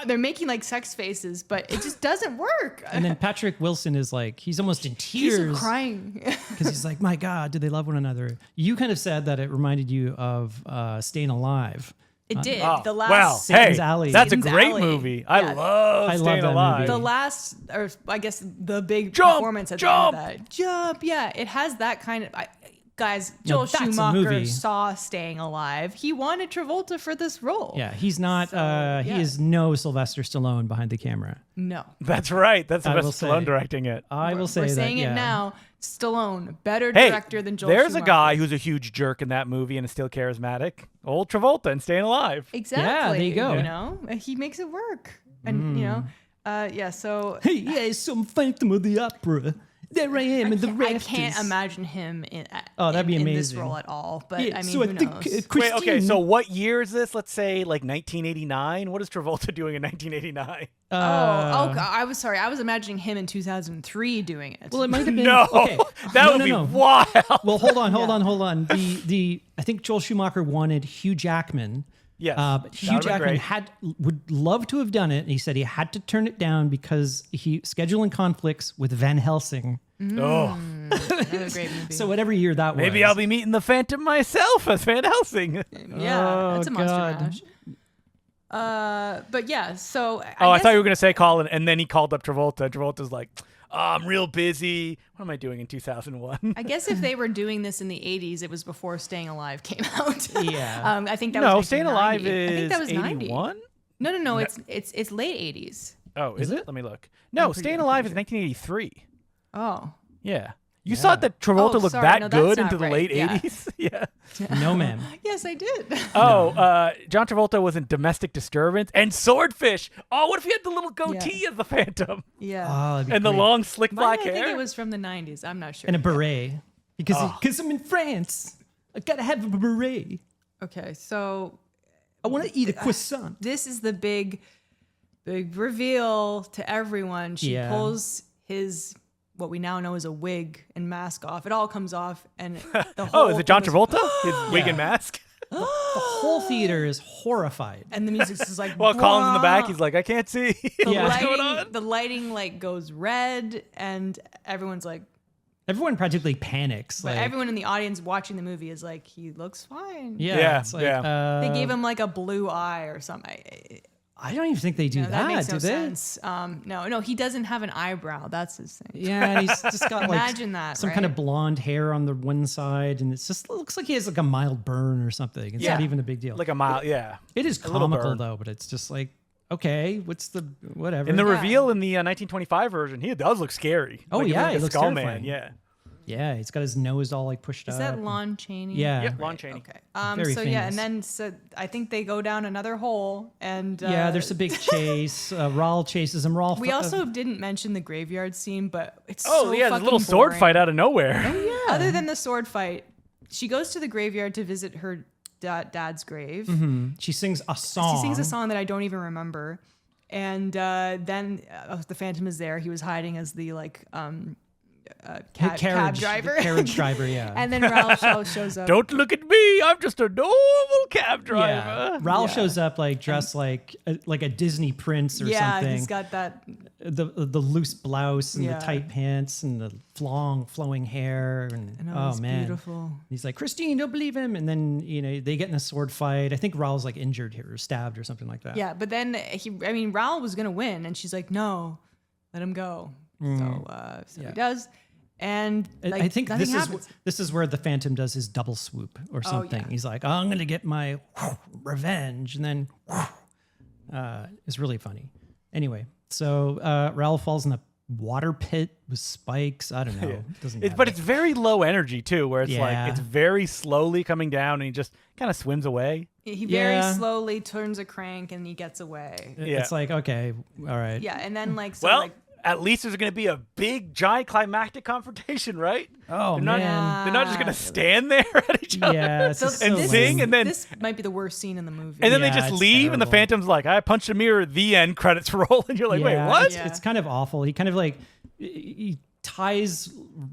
Speaker 1: they're making like sex faces, but it just doesn't work.
Speaker 4: And then Patrick Wilson is like, he's almost in
Speaker 1: He's
Speaker 4: tears
Speaker 1: crying.
Speaker 4: because he's like, my God, do they love one another? You kind of said that it reminded you of Staying Alive.
Speaker 1: It did.
Speaker 2: Oh,
Speaker 1: The last
Speaker 2: well,
Speaker 4: Satan's
Speaker 2: hey,
Speaker 4: Alley.
Speaker 2: that's a
Speaker 1: Satan's
Speaker 2: great
Speaker 1: Alley.
Speaker 2: movie. I
Speaker 1: Yeah.
Speaker 2: love
Speaker 4: I love
Speaker 2: Staying
Speaker 4: that
Speaker 2: Alive.
Speaker 4: movie.
Speaker 1: the last, or I guess the big
Speaker 2: Jump,
Speaker 1: performance at
Speaker 2: jump.
Speaker 1: the end of that. Jump, yeah. It has that kind of. Guys, Joel
Speaker 4: that's a
Speaker 1: Schumacher
Speaker 4: movie.
Speaker 1: saw Staying Alive. He wanted Travolta for this role.
Speaker 4: Yeah, he's not, he
Speaker 1: yeah.
Speaker 4: is no Sylvester Stallone behind the camera.
Speaker 1: No.
Speaker 2: That's right. That's
Speaker 4: I will
Speaker 2: Sylvester Stallone
Speaker 4: say.
Speaker 2: directing it.
Speaker 4: I will say
Speaker 1: We're
Speaker 4: that,
Speaker 1: saying
Speaker 4: yeah.
Speaker 1: it now. Stallone, better
Speaker 2: Hey,
Speaker 1: director than Joel
Speaker 2: there's
Speaker 1: Schumacher.
Speaker 2: a guy who's a huge jerk in that movie and is still charismatic. Old Travolta and Staying Alive.
Speaker 1: Exactly.
Speaker 4: Yeah, there you go.
Speaker 1: You know, he makes it work. And, so
Speaker 4: Hey, yeah, some Phantom of the Opera. There I am in the
Speaker 1: I
Speaker 4: rafters.
Speaker 1: can't imagine him in
Speaker 4: that'd be
Speaker 1: in this
Speaker 4: amazing.
Speaker 1: role at all. But
Speaker 4: Yeah,
Speaker 1: I mean,
Speaker 4: so
Speaker 1: who
Speaker 4: I think,
Speaker 1: knows?
Speaker 4: Christine,
Speaker 2: Wait, okay, so what year is this? Let's say like 1989. What is Travolta doing in 1989?
Speaker 1: I was sorry. I was imagining him in 2003 doing it.
Speaker 4: well, it might have been.
Speaker 2: No,
Speaker 4: okay.
Speaker 2: that
Speaker 4: No,
Speaker 2: would
Speaker 4: no,
Speaker 2: be
Speaker 4: no.
Speaker 2: wild.
Speaker 4: Well, hold on. The I think Joel Schumacher wanted Hugh Jackman.
Speaker 2: Yes,
Speaker 4: But
Speaker 2: that
Speaker 4: Hugh
Speaker 2: would've been
Speaker 4: Jackman
Speaker 2: great.
Speaker 4: would love to have done it. And he said he had to turn it down because he scheduling conflicts with Van Helsing.
Speaker 2: Oh,
Speaker 1: Another great movie.
Speaker 4: So whatever year that was,
Speaker 2: maybe I'll be meeting the Phantom myself as Van Helsing.
Speaker 1: yeah, it's a monster
Speaker 4: God.
Speaker 1: mash. But yeah, so
Speaker 2: I
Speaker 1: guess-
Speaker 2: thought you were gonna say Colin, and then he called up Travolta. And Travolta's like, I'm real busy. What am I doing in 2001?
Speaker 1: I guess if they were doing this in the 80s, it was before Staying Alive came out.
Speaker 4: Yeah.
Speaker 1: I think that
Speaker 2: No,
Speaker 1: was
Speaker 2: Staying Alive
Speaker 1: 1990. I think that was
Speaker 2: is
Speaker 1: 90.
Speaker 2: 81.
Speaker 1: No. It's late 80s.
Speaker 2: Oh, is it? Let me look. No, Staying Alive is 1983.
Speaker 1: Oh.
Speaker 2: Yeah. You thought that Travolta
Speaker 1: Oh,
Speaker 2: looked
Speaker 1: sorry.
Speaker 2: that
Speaker 1: No, that's
Speaker 2: good
Speaker 1: not
Speaker 2: into the
Speaker 1: right.
Speaker 2: late
Speaker 1: Yeah.
Speaker 2: 80s? Yeah.
Speaker 4: No, ma'am.
Speaker 1: Yes, I did.
Speaker 2: John Travolta was in Domestic Disturbance and Swordfish. Oh, what if he had the little goatee as the Phantom?
Speaker 1: Yeah.
Speaker 4: Oh, that'd be
Speaker 2: And the
Speaker 4: great.
Speaker 2: long, slick
Speaker 1: Why
Speaker 2: black
Speaker 1: did I
Speaker 2: hair?
Speaker 1: think it was from the 90s? I'm not sure.
Speaker 4: And a beret. Because I'm in France. I gotta have a beret.
Speaker 1: Okay, so
Speaker 4: I want to eat a croissant.
Speaker 1: this is the big reveal to everyone. She
Speaker 4: Yeah.
Speaker 1: pulls his what we now know as a wig and mask off. It all comes off, and the whole
Speaker 2: Oh, is it John
Speaker 1: thing was-
Speaker 2: Travolta? His wig and mask?
Speaker 4: The whole theater is horrified.
Speaker 1: And the music is like
Speaker 2: While Colin's in the back,
Speaker 1: "Wah."
Speaker 2: he's like, I can't see.
Speaker 1: the
Speaker 4: Yeah.
Speaker 2: What's going
Speaker 1: lighting,
Speaker 2: on?
Speaker 1: the lighting like goes red, and everyone's like,
Speaker 4: Everyone practically panics.
Speaker 1: but
Speaker 4: Like,
Speaker 1: everyone in the audience watching the movie is like, he looks fine.
Speaker 4: yeah,
Speaker 2: Yeah,
Speaker 4: it's like,
Speaker 2: yeah.
Speaker 1: They gave him like a blue eye or something.
Speaker 4: I don't even think they do
Speaker 1: No, that makes no
Speaker 4: do they?
Speaker 1: sense. No, he doesn't have an eyebrow. That's his thing.
Speaker 4: Yeah, and he's just got like
Speaker 1: Imagine that,
Speaker 4: some kind of
Speaker 1: right?
Speaker 4: blonde hair on the one side, and it's just looks like he has like a mild burn or something. It's not
Speaker 1: Yeah.
Speaker 4: even a big deal.
Speaker 2: Like a mile, yeah.
Speaker 4: It is
Speaker 2: little
Speaker 4: comical
Speaker 2: burn.
Speaker 4: though, but it's just like, okay, what's the whatever?
Speaker 2: In the
Speaker 1: Yeah.
Speaker 2: reveal in the 1925 version, he does look scary.
Speaker 4: Oh,
Speaker 2: Like,
Speaker 4: yeah,
Speaker 2: like
Speaker 4: he
Speaker 2: a
Speaker 4: looks
Speaker 2: skull
Speaker 4: terrifying.
Speaker 2: man. Yeah.
Speaker 4: yeah, he's got his nose all like pushed
Speaker 1: Is
Speaker 4: up.
Speaker 1: that Lon Chaney?
Speaker 4: Yeah.
Speaker 2: Yep, Lon Chaney.
Speaker 1: Okay.
Speaker 4: Very
Speaker 1: So yeah,
Speaker 4: famous.
Speaker 1: and then I think they go down another hole, and
Speaker 4: Yeah, there's a big chase. Raul chases him. Raul.
Speaker 1: We also didn't mention the graveyard scene, but it's
Speaker 2: Oh,
Speaker 1: so
Speaker 2: yeah, this
Speaker 1: fucking
Speaker 2: little sword
Speaker 1: boring.
Speaker 2: fight out of nowhere.
Speaker 1: Other than the sword fight, she goes to the graveyard to visit her dad's grave.
Speaker 4: she sings a song.
Speaker 1: She sings a song that I don't even remember, and then the Phantom is there. He was hiding as the cab driver.
Speaker 4: The carriage driver. Yeah.
Speaker 1: And then Ralph shows up.
Speaker 2: Don't look at me. I'm just a normal cab driver.
Speaker 4: yeah. Raul shows up like dressed like a Disney prince or
Speaker 1: yeah,
Speaker 4: something.
Speaker 1: he's got that.
Speaker 4: the loose blouse and
Speaker 1: Yeah.
Speaker 4: the tight pants and the flowing hair and
Speaker 1: And
Speaker 4: oh
Speaker 1: it's
Speaker 4: man,
Speaker 1: beautiful.
Speaker 4: he's like, Christine, don't believe him. And then they get in a sword fight. I think Raul's like injured here or stabbed or something like that.
Speaker 1: Yeah, but then Raoul was gonna win, and she's like, "No, let him go." So he does, and like,
Speaker 4: I think
Speaker 1: nothing
Speaker 4: this
Speaker 1: happens.
Speaker 4: this is where the Phantom does his double swoop or something.
Speaker 1: yeah.
Speaker 4: He's like, I'm gonna get my revenge, and then it's really funny. Anyway, so Raul falls in a water pit with spikes. I don't know. It doesn't matter.
Speaker 2: But it's very low energy too, where it's
Speaker 4: Yeah.
Speaker 2: like it's very slowly coming down, and he just kind of swims away.
Speaker 1: He very
Speaker 4: Yeah.
Speaker 1: slowly turns a crank, and he gets away.
Speaker 2: Yeah.
Speaker 4: It's like, okay, all right.
Speaker 1: Yeah, and then
Speaker 2: Well, at least there's going to be a big, giant climactic confrontation, right?
Speaker 4: Oh,
Speaker 2: they're not,
Speaker 4: man.
Speaker 2: They're not just going to stand there at each other.
Speaker 4: Yeah, it's just
Speaker 2: and
Speaker 4: so
Speaker 2: sing,
Speaker 4: lame.
Speaker 2: and then
Speaker 1: this might be the worst scene in the movie.
Speaker 2: and then they
Speaker 4: Yeah,
Speaker 2: just
Speaker 4: it's
Speaker 2: leave, and the
Speaker 4: terrible.
Speaker 2: Phantom's like, "I punched a mirror." The end credits roll, and you're like, "Wait,
Speaker 4: Yeah,
Speaker 2: what?"
Speaker 4: It's kind of awful. He kind of like he ties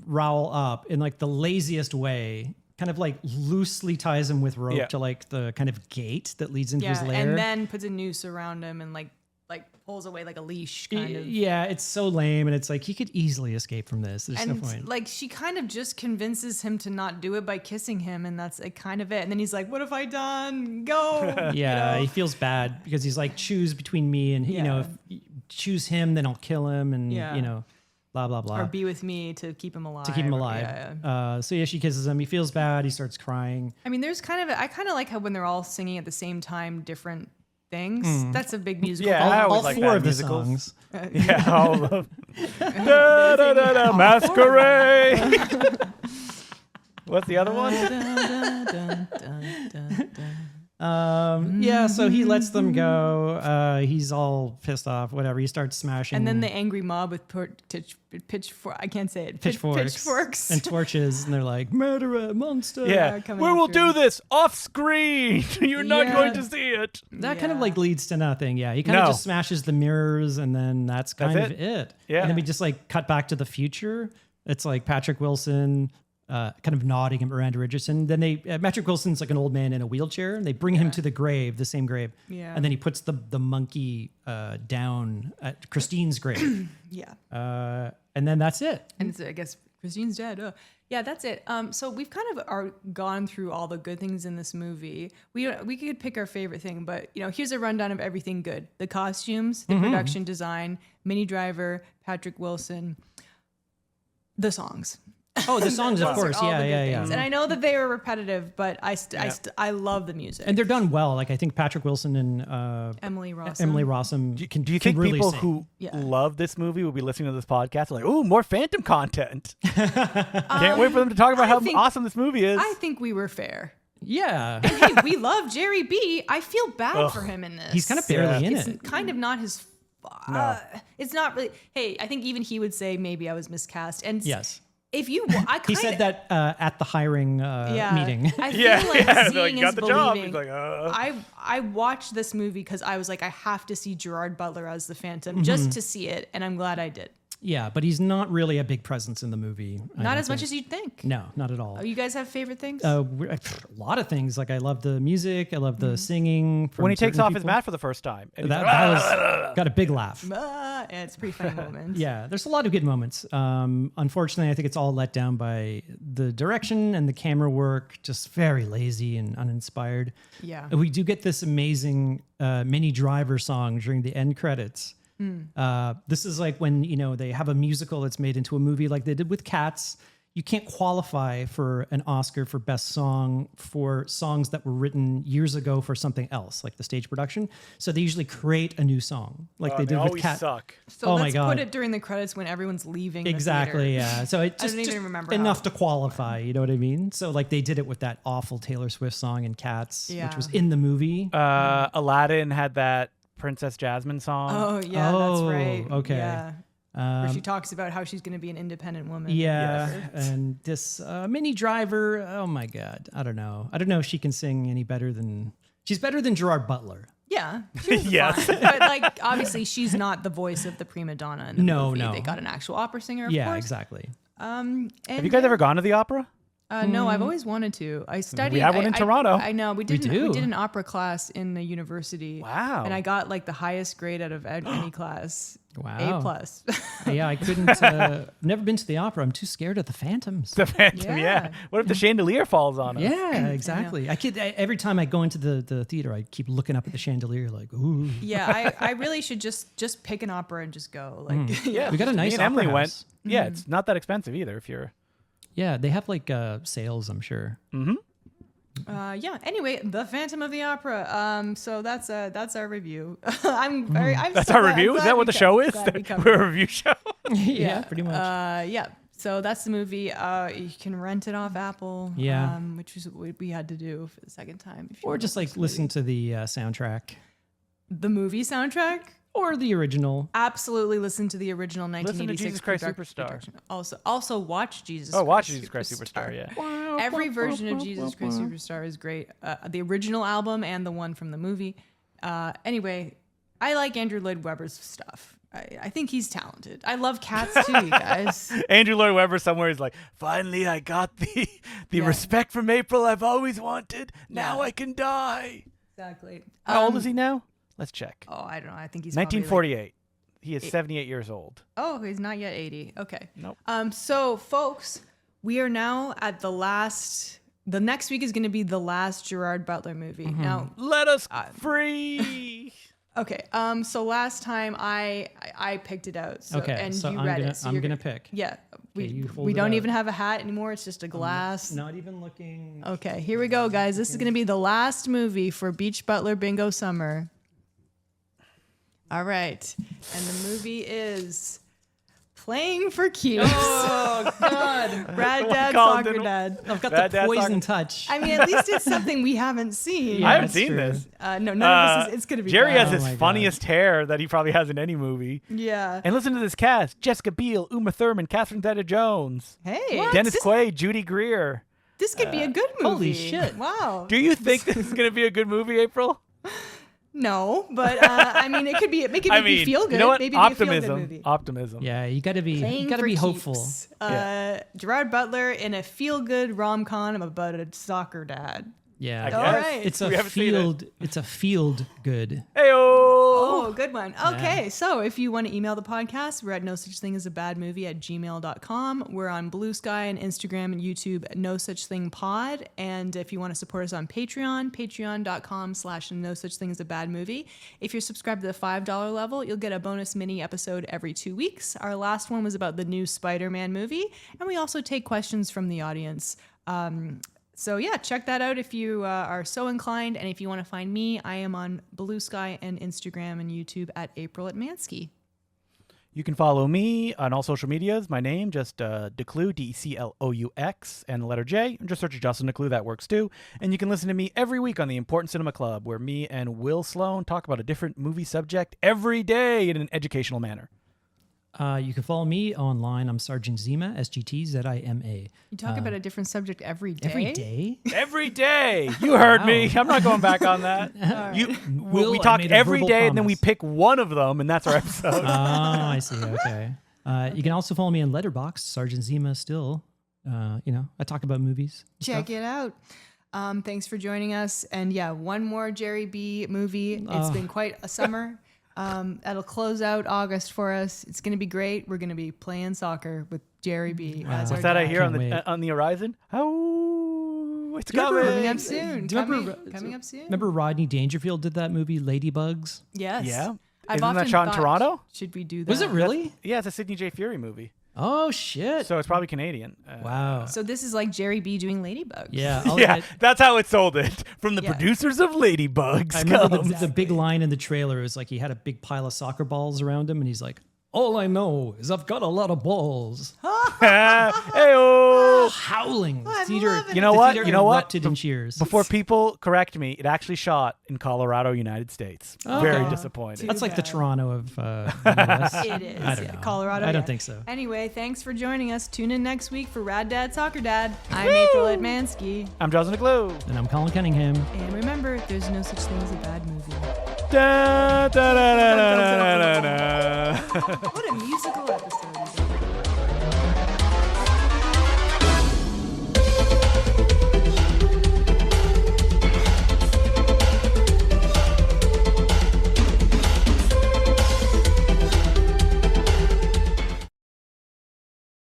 Speaker 4: Raul up in like the laziest way. Kind of like loosely ties him with rope
Speaker 2: Yeah.
Speaker 4: to like the kind of gate that leads into his
Speaker 1: yeah,
Speaker 4: lair.
Speaker 1: and then puts a noose around him and like pulls away like a leash kind of.
Speaker 4: Yeah, it's so lame, and it's like he could easily escape from this. There's no
Speaker 1: And
Speaker 4: point.
Speaker 1: like she kind of just convinces him to not do it by kissing him, and that's like kind of it. And then he's like, "What have I done? Go!"
Speaker 4: Yeah,
Speaker 1: you know?
Speaker 4: he feels bad because he's like, choose between me and you know,
Speaker 1: Yeah.
Speaker 4: if you choose him, then I'll kill him, and
Speaker 1: Yeah.
Speaker 4: you know, blah blah blah.
Speaker 1: or be with me to keep him alive.
Speaker 4: to keep him alive.
Speaker 1: Yeah.
Speaker 4: So yeah, she kisses him. He feels bad. He starts crying.
Speaker 1: I mean, there's I kind of like how when they're all singing at the same time, different things. That's a big musical.
Speaker 2: Yeah, I always
Speaker 4: All
Speaker 2: like
Speaker 4: four
Speaker 2: that
Speaker 4: of the
Speaker 2: musicals.
Speaker 4: songs.
Speaker 2: Yeah, all of da, da, da, da, masquerade. What's the other one?
Speaker 4: Yeah, so he lets them go. He's all pissed off. Whatever. He starts smashing.
Speaker 1: And then the angry mob with pitchfork. I can't say it. Pitchforks.
Speaker 4: and torches, and they're like, "Murderer, monster."
Speaker 2: Yeah,
Speaker 1: coming
Speaker 2: we will
Speaker 1: after
Speaker 2: do
Speaker 1: him.
Speaker 2: this off screen. You're not
Speaker 1: Yeah.
Speaker 2: going to see it.
Speaker 4: That kind of
Speaker 1: Yeah.
Speaker 4: like leads to nothing. Yeah, he kind of
Speaker 2: No.
Speaker 4: just smashes the mirrors, and then that's kind
Speaker 2: That's
Speaker 4: of it.
Speaker 2: Yeah.
Speaker 4: And then we just like cut back to the future. It's like Patrick Wilson. Kind of nodding at Miranda Richardson. Then Patrick Wilson's like an old man in a wheelchair, and they bring him to the grave, the same grave.
Speaker 1: Yeah.
Speaker 4: And then he puts the monkey down at Christine's grave.
Speaker 1: Yeah.
Speaker 4: And then that's it.
Speaker 1: And I guess Christine's dead. Yeah, that's it. So we've kind of gone through all the good things in this movie. We could pick our favorite thing, but here's a rundown of everything good: the costumes, the production design, Minnie Driver, Patrick Wilson. The songs.
Speaker 4: Oh, the songs, of
Speaker 1: Those are
Speaker 4: course.
Speaker 1: all
Speaker 4: Yeah,
Speaker 1: the good
Speaker 4: yeah, yeah.
Speaker 1: things. And I know that they were repetitive, but I love the music.
Speaker 4: And they're done well. Like I think Patrick Wilson and
Speaker 1: Emily Rossum.
Speaker 4: Emily Rossum
Speaker 2: Do you
Speaker 4: can
Speaker 2: think
Speaker 4: really
Speaker 2: people
Speaker 4: sing.
Speaker 2: who
Speaker 1: Yeah.
Speaker 2: love this movie will be listening to this podcast like, "Ooh, more Phantom content"? Can't wait for them to talk about
Speaker 1: I
Speaker 2: how
Speaker 1: think-
Speaker 2: awesome this movie is.
Speaker 1: I think we were fair.
Speaker 4: Yeah.
Speaker 1: Hey, we love Gerry B. I feel bad for him in this.
Speaker 4: He's kind of barely in
Speaker 1: It's
Speaker 4: it.
Speaker 1: kind of not his. It's not really. Hey, I think even he would say maybe I was miscast. And
Speaker 4: Yes.
Speaker 1: if you, I kind
Speaker 4: He said that at the hiring meeting.
Speaker 1: I feel
Speaker 2: Yeah,
Speaker 1: like
Speaker 2: yeah,
Speaker 1: seeing
Speaker 2: they're like,
Speaker 1: is
Speaker 2: got the job.
Speaker 1: believing.
Speaker 2: He's like,
Speaker 1: I watched this movie because I was like, I have to see Gerard Butler as the Phantom
Speaker 4: Mm-hmm.
Speaker 1: just to see it, and I'm glad I did.
Speaker 4: Yeah, but he's not really a big presence in the movie.
Speaker 1: Not as much as you'd think.
Speaker 4: No, not at all.
Speaker 1: Oh, you guys have favorite things?
Speaker 4: A lot of things. Like I love the music. I love the singing. From
Speaker 2: when he takes
Speaker 4: certain
Speaker 2: off his
Speaker 4: people.
Speaker 2: mask for the first time, and he's
Speaker 4: That,
Speaker 2: like,
Speaker 4: that was got a big laugh.
Speaker 1: Yeah, it's pretty funny moments.
Speaker 4: Yeah, there's a lot of good moments. Unfortunately, I think it's all let down by the direction and the camera work. Just very lazy and uninspired.
Speaker 1: Yeah.
Speaker 4: We do get this amazing Mini Driver song during the end credits. This is like when they have a musical that's made into a movie, like they did with Cats. You can't qualify for an Oscar for Best Song for songs that were written years ago for something else, like the stage production. So they usually create a new song, like they
Speaker 2: they
Speaker 4: did with
Speaker 2: always
Speaker 4: Cat.
Speaker 2: suck.
Speaker 1: So
Speaker 4: Oh my
Speaker 1: let's
Speaker 4: God.
Speaker 1: put it during the credits when everyone's leaving.
Speaker 4: Exactly,
Speaker 1: The theater.
Speaker 4: yeah. So it
Speaker 1: I
Speaker 4: just,
Speaker 1: don't even
Speaker 4: just
Speaker 1: remember
Speaker 4: enough
Speaker 1: how.
Speaker 4: to qualify, you know what I mean? So like they did it with that awful Taylor Swift song in Cats,
Speaker 1: Yeah.
Speaker 4: which was in the movie.
Speaker 2: Aladdin had that Princess Jasmine song.
Speaker 1: Oh yeah, that's right.
Speaker 4: okay.
Speaker 1: Yeah. Where she talks about how she's going to be an independent woman.
Speaker 4: Yeah, and this Mini Driver, oh my God, I don't know if she can sing any better than, she's better than Gerard Butler.
Speaker 1: Yeah. She was
Speaker 2: Yes.
Speaker 1: fine. But like obviously she's not the voice of the prima donna in the movie.
Speaker 4: No.
Speaker 1: They got an actual opera singer, of
Speaker 4: Yeah,
Speaker 1: course.
Speaker 4: exactly.
Speaker 1: And
Speaker 2: Have you guys ever gone to the opera?
Speaker 1: No, I've always wanted to. I studied.
Speaker 2: have one in Toronto.
Speaker 1: I know. We did
Speaker 4: do.
Speaker 1: an opera class in the university.
Speaker 2: Wow.
Speaker 1: And I got like the highest grade out of any class.
Speaker 4: Wow.
Speaker 1: A+.
Speaker 4: Yeah, I couldn't, never been to the opera. I'm too scared of the phantoms.
Speaker 2: The Phantom, yeah.
Speaker 1: Yeah.
Speaker 2: What if the chandelier falls on us?
Speaker 4: Yeah, exactly. Every time I go into the theater, I keep looking up at the chandelier like, ooh.
Speaker 1: Yeah, I really should just pick an opera and just go. Like,
Speaker 2: Yeah,
Speaker 4: We got a nice
Speaker 2: me and Emily
Speaker 4: opera
Speaker 2: went.
Speaker 4: house.
Speaker 2: Yeah, it's not that expensive either. If you're
Speaker 4: Yeah, they have like sales, I'm sure.
Speaker 1: yeah. Anyway, The Phantom of the Opera. So that's our review. I'm
Speaker 2: that's
Speaker 1: so
Speaker 2: our
Speaker 1: glad-
Speaker 2: review. Is
Speaker 1: glad
Speaker 2: that
Speaker 1: we
Speaker 2: what the
Speaker 1: co-
Speaker 2: show is?
Speaker 1: glad we covered
Speaker 2: We're
Speaker 1: it.
Speaker 2: a review show.
Speaker 4: Yeah, pretty much.
Speaker 1: Yeah. So that's the movie. You can rent it off Apple.
Speaker 4: Yeah.
Speaker 1: Which is what we had to do for the second time. If you
Speaker 4: Or
Speaker 1: wanna
Speaker 4: just
Speaker 1: watch
Speaker 4: like
Speaker 1: the
Speaker 4: listen
Speaker 1: movie.
Speaker 4: to the soundtrack
Speaker 1: the movie soundtrack.
Speaker 4: or the original.
Speaker 1: Absolutely listen to the original 1986
Speaker 2: Jesus Christ
Speaker 1: production.
Speaker 2: Superstar.
Speaker 1: Also watch Jesus.
Speaker 2: Oh, watch
Speaker 1: Christ
Speaker 2: Jesus Christ Superstar. Yeah.
Speaker 1: Every version of Jesus Christ Superstar is great. The original album and the one from the movie. Anyway, I like Andrew Lloyd Webber's stuff. I think he's talented. I love Cats too, you guys.
Speaker 2: Andrew Lloyd Webber somewhere is like, finally I got the
Speaker 1: Yeah.
Speaker 2: respect from April I've always wanted. Now
Speaker 1: Yeah.
Speaker 2: I can die.
Speaker 1: Exactly.
Speaker 2: How old is he now? Let's check.
Speaker 1: Oh, I don't know. I think he's probably, like,
Speaker 2: 1948. He is 78 years old.
Speaker 1: oh, he's not yet 80. Okay.
Speaker 2: Nope.
Speaker 1: So, folks, we are now at the last. The next week is going to be the last Gerard Butler movie.
Speaker 2: Mm-hmm.
Speaker 1: Now,
Speaker 2: Let us free.
Speaker 1: okay. So last time I picked it out. So,
Speaker 4: Okay,
Speaker 1: and
Speaker 4: so
Speaker 1: you
Speaker 4: I'm
Speaker 1: read
Speaker 4: gonna-
Speaker 1: it. So
Speaker 4: I'm
Speaker 1: you're
Speaker 4: gonna pick.
Speaker 1: Yeah.
Speaker 4: you hold
Speaker 1: We
Speaker 4: it
Speaker 1: don't
Speaker 4: out.
Speaker 1: even have a hat anymore. It's just a glass.
Speaker 4: Not even looking.
Speaker 1: Okay, here we go, guys. This is going to be the last movie for Beach Butler Bingo Summer. All right. And the movie is Playing for Keeps.
Speaker 4: Oh God!
Speaker 1: Rad Dad,
Speaker 2: Colin
Speaker 1: Soccer
Speaker 2: didn't-
Speaker 1: Dad.
Speaker 4: I've got
Speaker 2: Bad
Speaker 4: the
Speaker 2: Dad
Speaker 4: poison
Speaker 2: Soccer-
Speaker 4: touch.
Speaker 1: I mean, at least it's something we haven't seen.
Speaker 4: Yeah,
Speaker 2: I haven't
Speaker 4: that's
Speaker 2: seen
Speaker 4: true.
Speaker 2: this.
Speaker 1: No, none of this is. It's going to be
Speaker 2: Jerry
Speaker 1: bad.
Speaker 2: has
Speaker 4: Oh my
Speaker 2: his
Speaker 4: God.
Speaker 2: funniest hair that he probably has in any movie.
Speaker 1: Yeah.
Speaker 2: And listen to this cast: Jessica Biel, Uma Thurman, Catherine Zeta-Jones,
Speaker 1: Hey.
Speaker 2: Dennis
Speaker 1: this,
Speaker 2: Quaid, Judy Greer.
Speaker 1: this could be a good movie.
Speaker 4: holy shit.
Speaker 1: Wow.
Speaker 2: Do you think this is going to be a good movie, April?
Speaker 1: No, but I mean, it could be. Make it
Speaker 2: I
Speaker 1: make me
Speaker 2: mean,
Speaker 1: feel good.
Speaker 2: you know what?
Speaker 1: Maybe it'd be a feel-good
Speaker 2: Optimism.
Speaker 1: movie.
Speaker 2: Optimism.
Speaker 4: Yeah, you gotta be
Speaker 1: Playing for
Speaker 4: hopeful.
Speaker 1: Keeps.
Speaker 2: Yeah.
Speaker 1: Gerard Butler in a feel-good rom-com about a soccer dad.
Speaker 4: Yeah,
Speaker 2: I
Speaker 1: All
Speaker 2: guess.
Speaker 1: right.
Speaker 4: it's
Speaker 2: We
Speaker 4: a
Speaker 2: haven't seen it.
Speaker 4: field. It's a field good.
Speaker 2: Heyo.
Speaker 1: Oh, Oh, good one. Okay, so if you want to email the podcast, we're at no such thing as a bad movie at gmail.com. We're on Bluesky and Instagram and YouTube at no such thing pod. And if you want to support us on Patreon, patreon.com/no such thing as a bad movie. If you're subscribed to the $5 level, you'll get a bonus mini episode every 2 weeks. Our last one was about the new Spider-Man movie. And we also take questions from the audience. So yeah, check that out if you are so inclined. And if you want to find me, I am on Bluesky and Instagram and YouTube at April at Mansky.
Speaker 2: You can follow me on all social medias. My name, just Declue, DECLOUX, and the letter J. And just search Justin Declue, that works too. And you can listen to me every week on the Important Cinema Club, where me and Will Sloan talk about a different movie subject every day in an educational manner.
Speaker 4: You can follow me online. I'm Sergeant Zima, SGTZIMA.
Speaker 1: You talk about a different subject every day?
Speaker 4: Every day?
Speaker 2: Every day. You heard me. I'm not going back on that.
Speaker 4: Will,
Speaker 2: we
Speaker 4: I
Speaker 2: talk
Speaker 4: made a
Speaker 2: every
Speaker 4: verbal
Speaker 2: day, and then we
Speaker 4: promise.
Speaker 2: pick one of them, and that's our episode.
Speaker 4: Oh, I see. Okay. You can also follow me on Letterboxd, Sergeant Zima still. I talk about movies.
Speaker 1: Check it out. Thanks for joining us. And yeah, one more Gerry B movie. It's been quite a summer. That'll close out August for us. It's going to be great. We're going to be playing soccer with Gerry B. As our
Speaker 2: What's that I
Speaker 1: guy.
Speaker 2: hear
Speaker 4: Can't
Speaker 2: on the horizon? Oh, it's
Speaker 1: Coming
Speaker 2: coming.
Speaker 1: up soon.
Speaker 4: Do you remember-
Speaker 1: Coming up soon.
Speaker 4: Remember Rodney Dangerfield did that movie, Ladybugs?
Speaker 1: Yes.
Speaker 2: Yeah.
Speaker 1: I've
Speaker 2: Isn't that
Speaker 1: often
Speaker 2: shot in
Speaker 1: thought,
Speaker 2: Toronto?
Speaker 1: Should we do that?
Speaker 4: Was it really?
Speaker 2: Yeah, it's a Sidney J. Fury movie.
Speaker 4: Oh, shit.
Speaker 2: So it's probably Canadian.
Speaker 4: Wow.
Speaker 1: So this is like Gerry B doing Ladybugs.
Speaker 4: Yeah.
Speaker 2: Yeah, that's how it sold it. From the
Speaker 1: Yeah.
Speaker 2: producers of Ladybugs.
Speaker 4: I remember
Speaker 2: comes-
Speaker 4: the big line in the trailer was like he had a big pile of soccer balls around him, and he's like, "All I know is I've got a lot of balls."
Speaker 2: Hey-oh.
Speaker 4: Howling.
Speaker 1: I'm
Speaker 4: Theater,
Speaker 1: loving
Speaker 2: You know
Speaker 4: the
Speaker 2: what?
Speaker 4: theater
Speaker 2: You know what?
Speaker 4: erupted in cheers.
Speaker 2: Before people correct me, it actually shot in Colorado, United States. Very disappointed.
Speaker 4: That's like the
Speaker 1: bad.
Speaker 4: Toronto of the US.
Speaker 1: It is.
Speaker 4: I don't
Speaker 1: yeah.
Speaker 4: know.
Speaker 1: Colorado.
Speaker 4: I don't
Speaker 1: yeah.
Speaker 4: think so.
Speaker 1: Anyway, thanks for joining us. Tune in next week for Rad Dad Soccer Dad. I'm April Edmansky.
Speaker 2: I'm Justin Glue.
Speaker 4: And I'm Colin Cunningham.
Speaker 1: And remember, there's no such thing as a bad movie.
Speaker 2: Da, da, da, da, da, da, da, da.
Speaker 1: What a musical episode.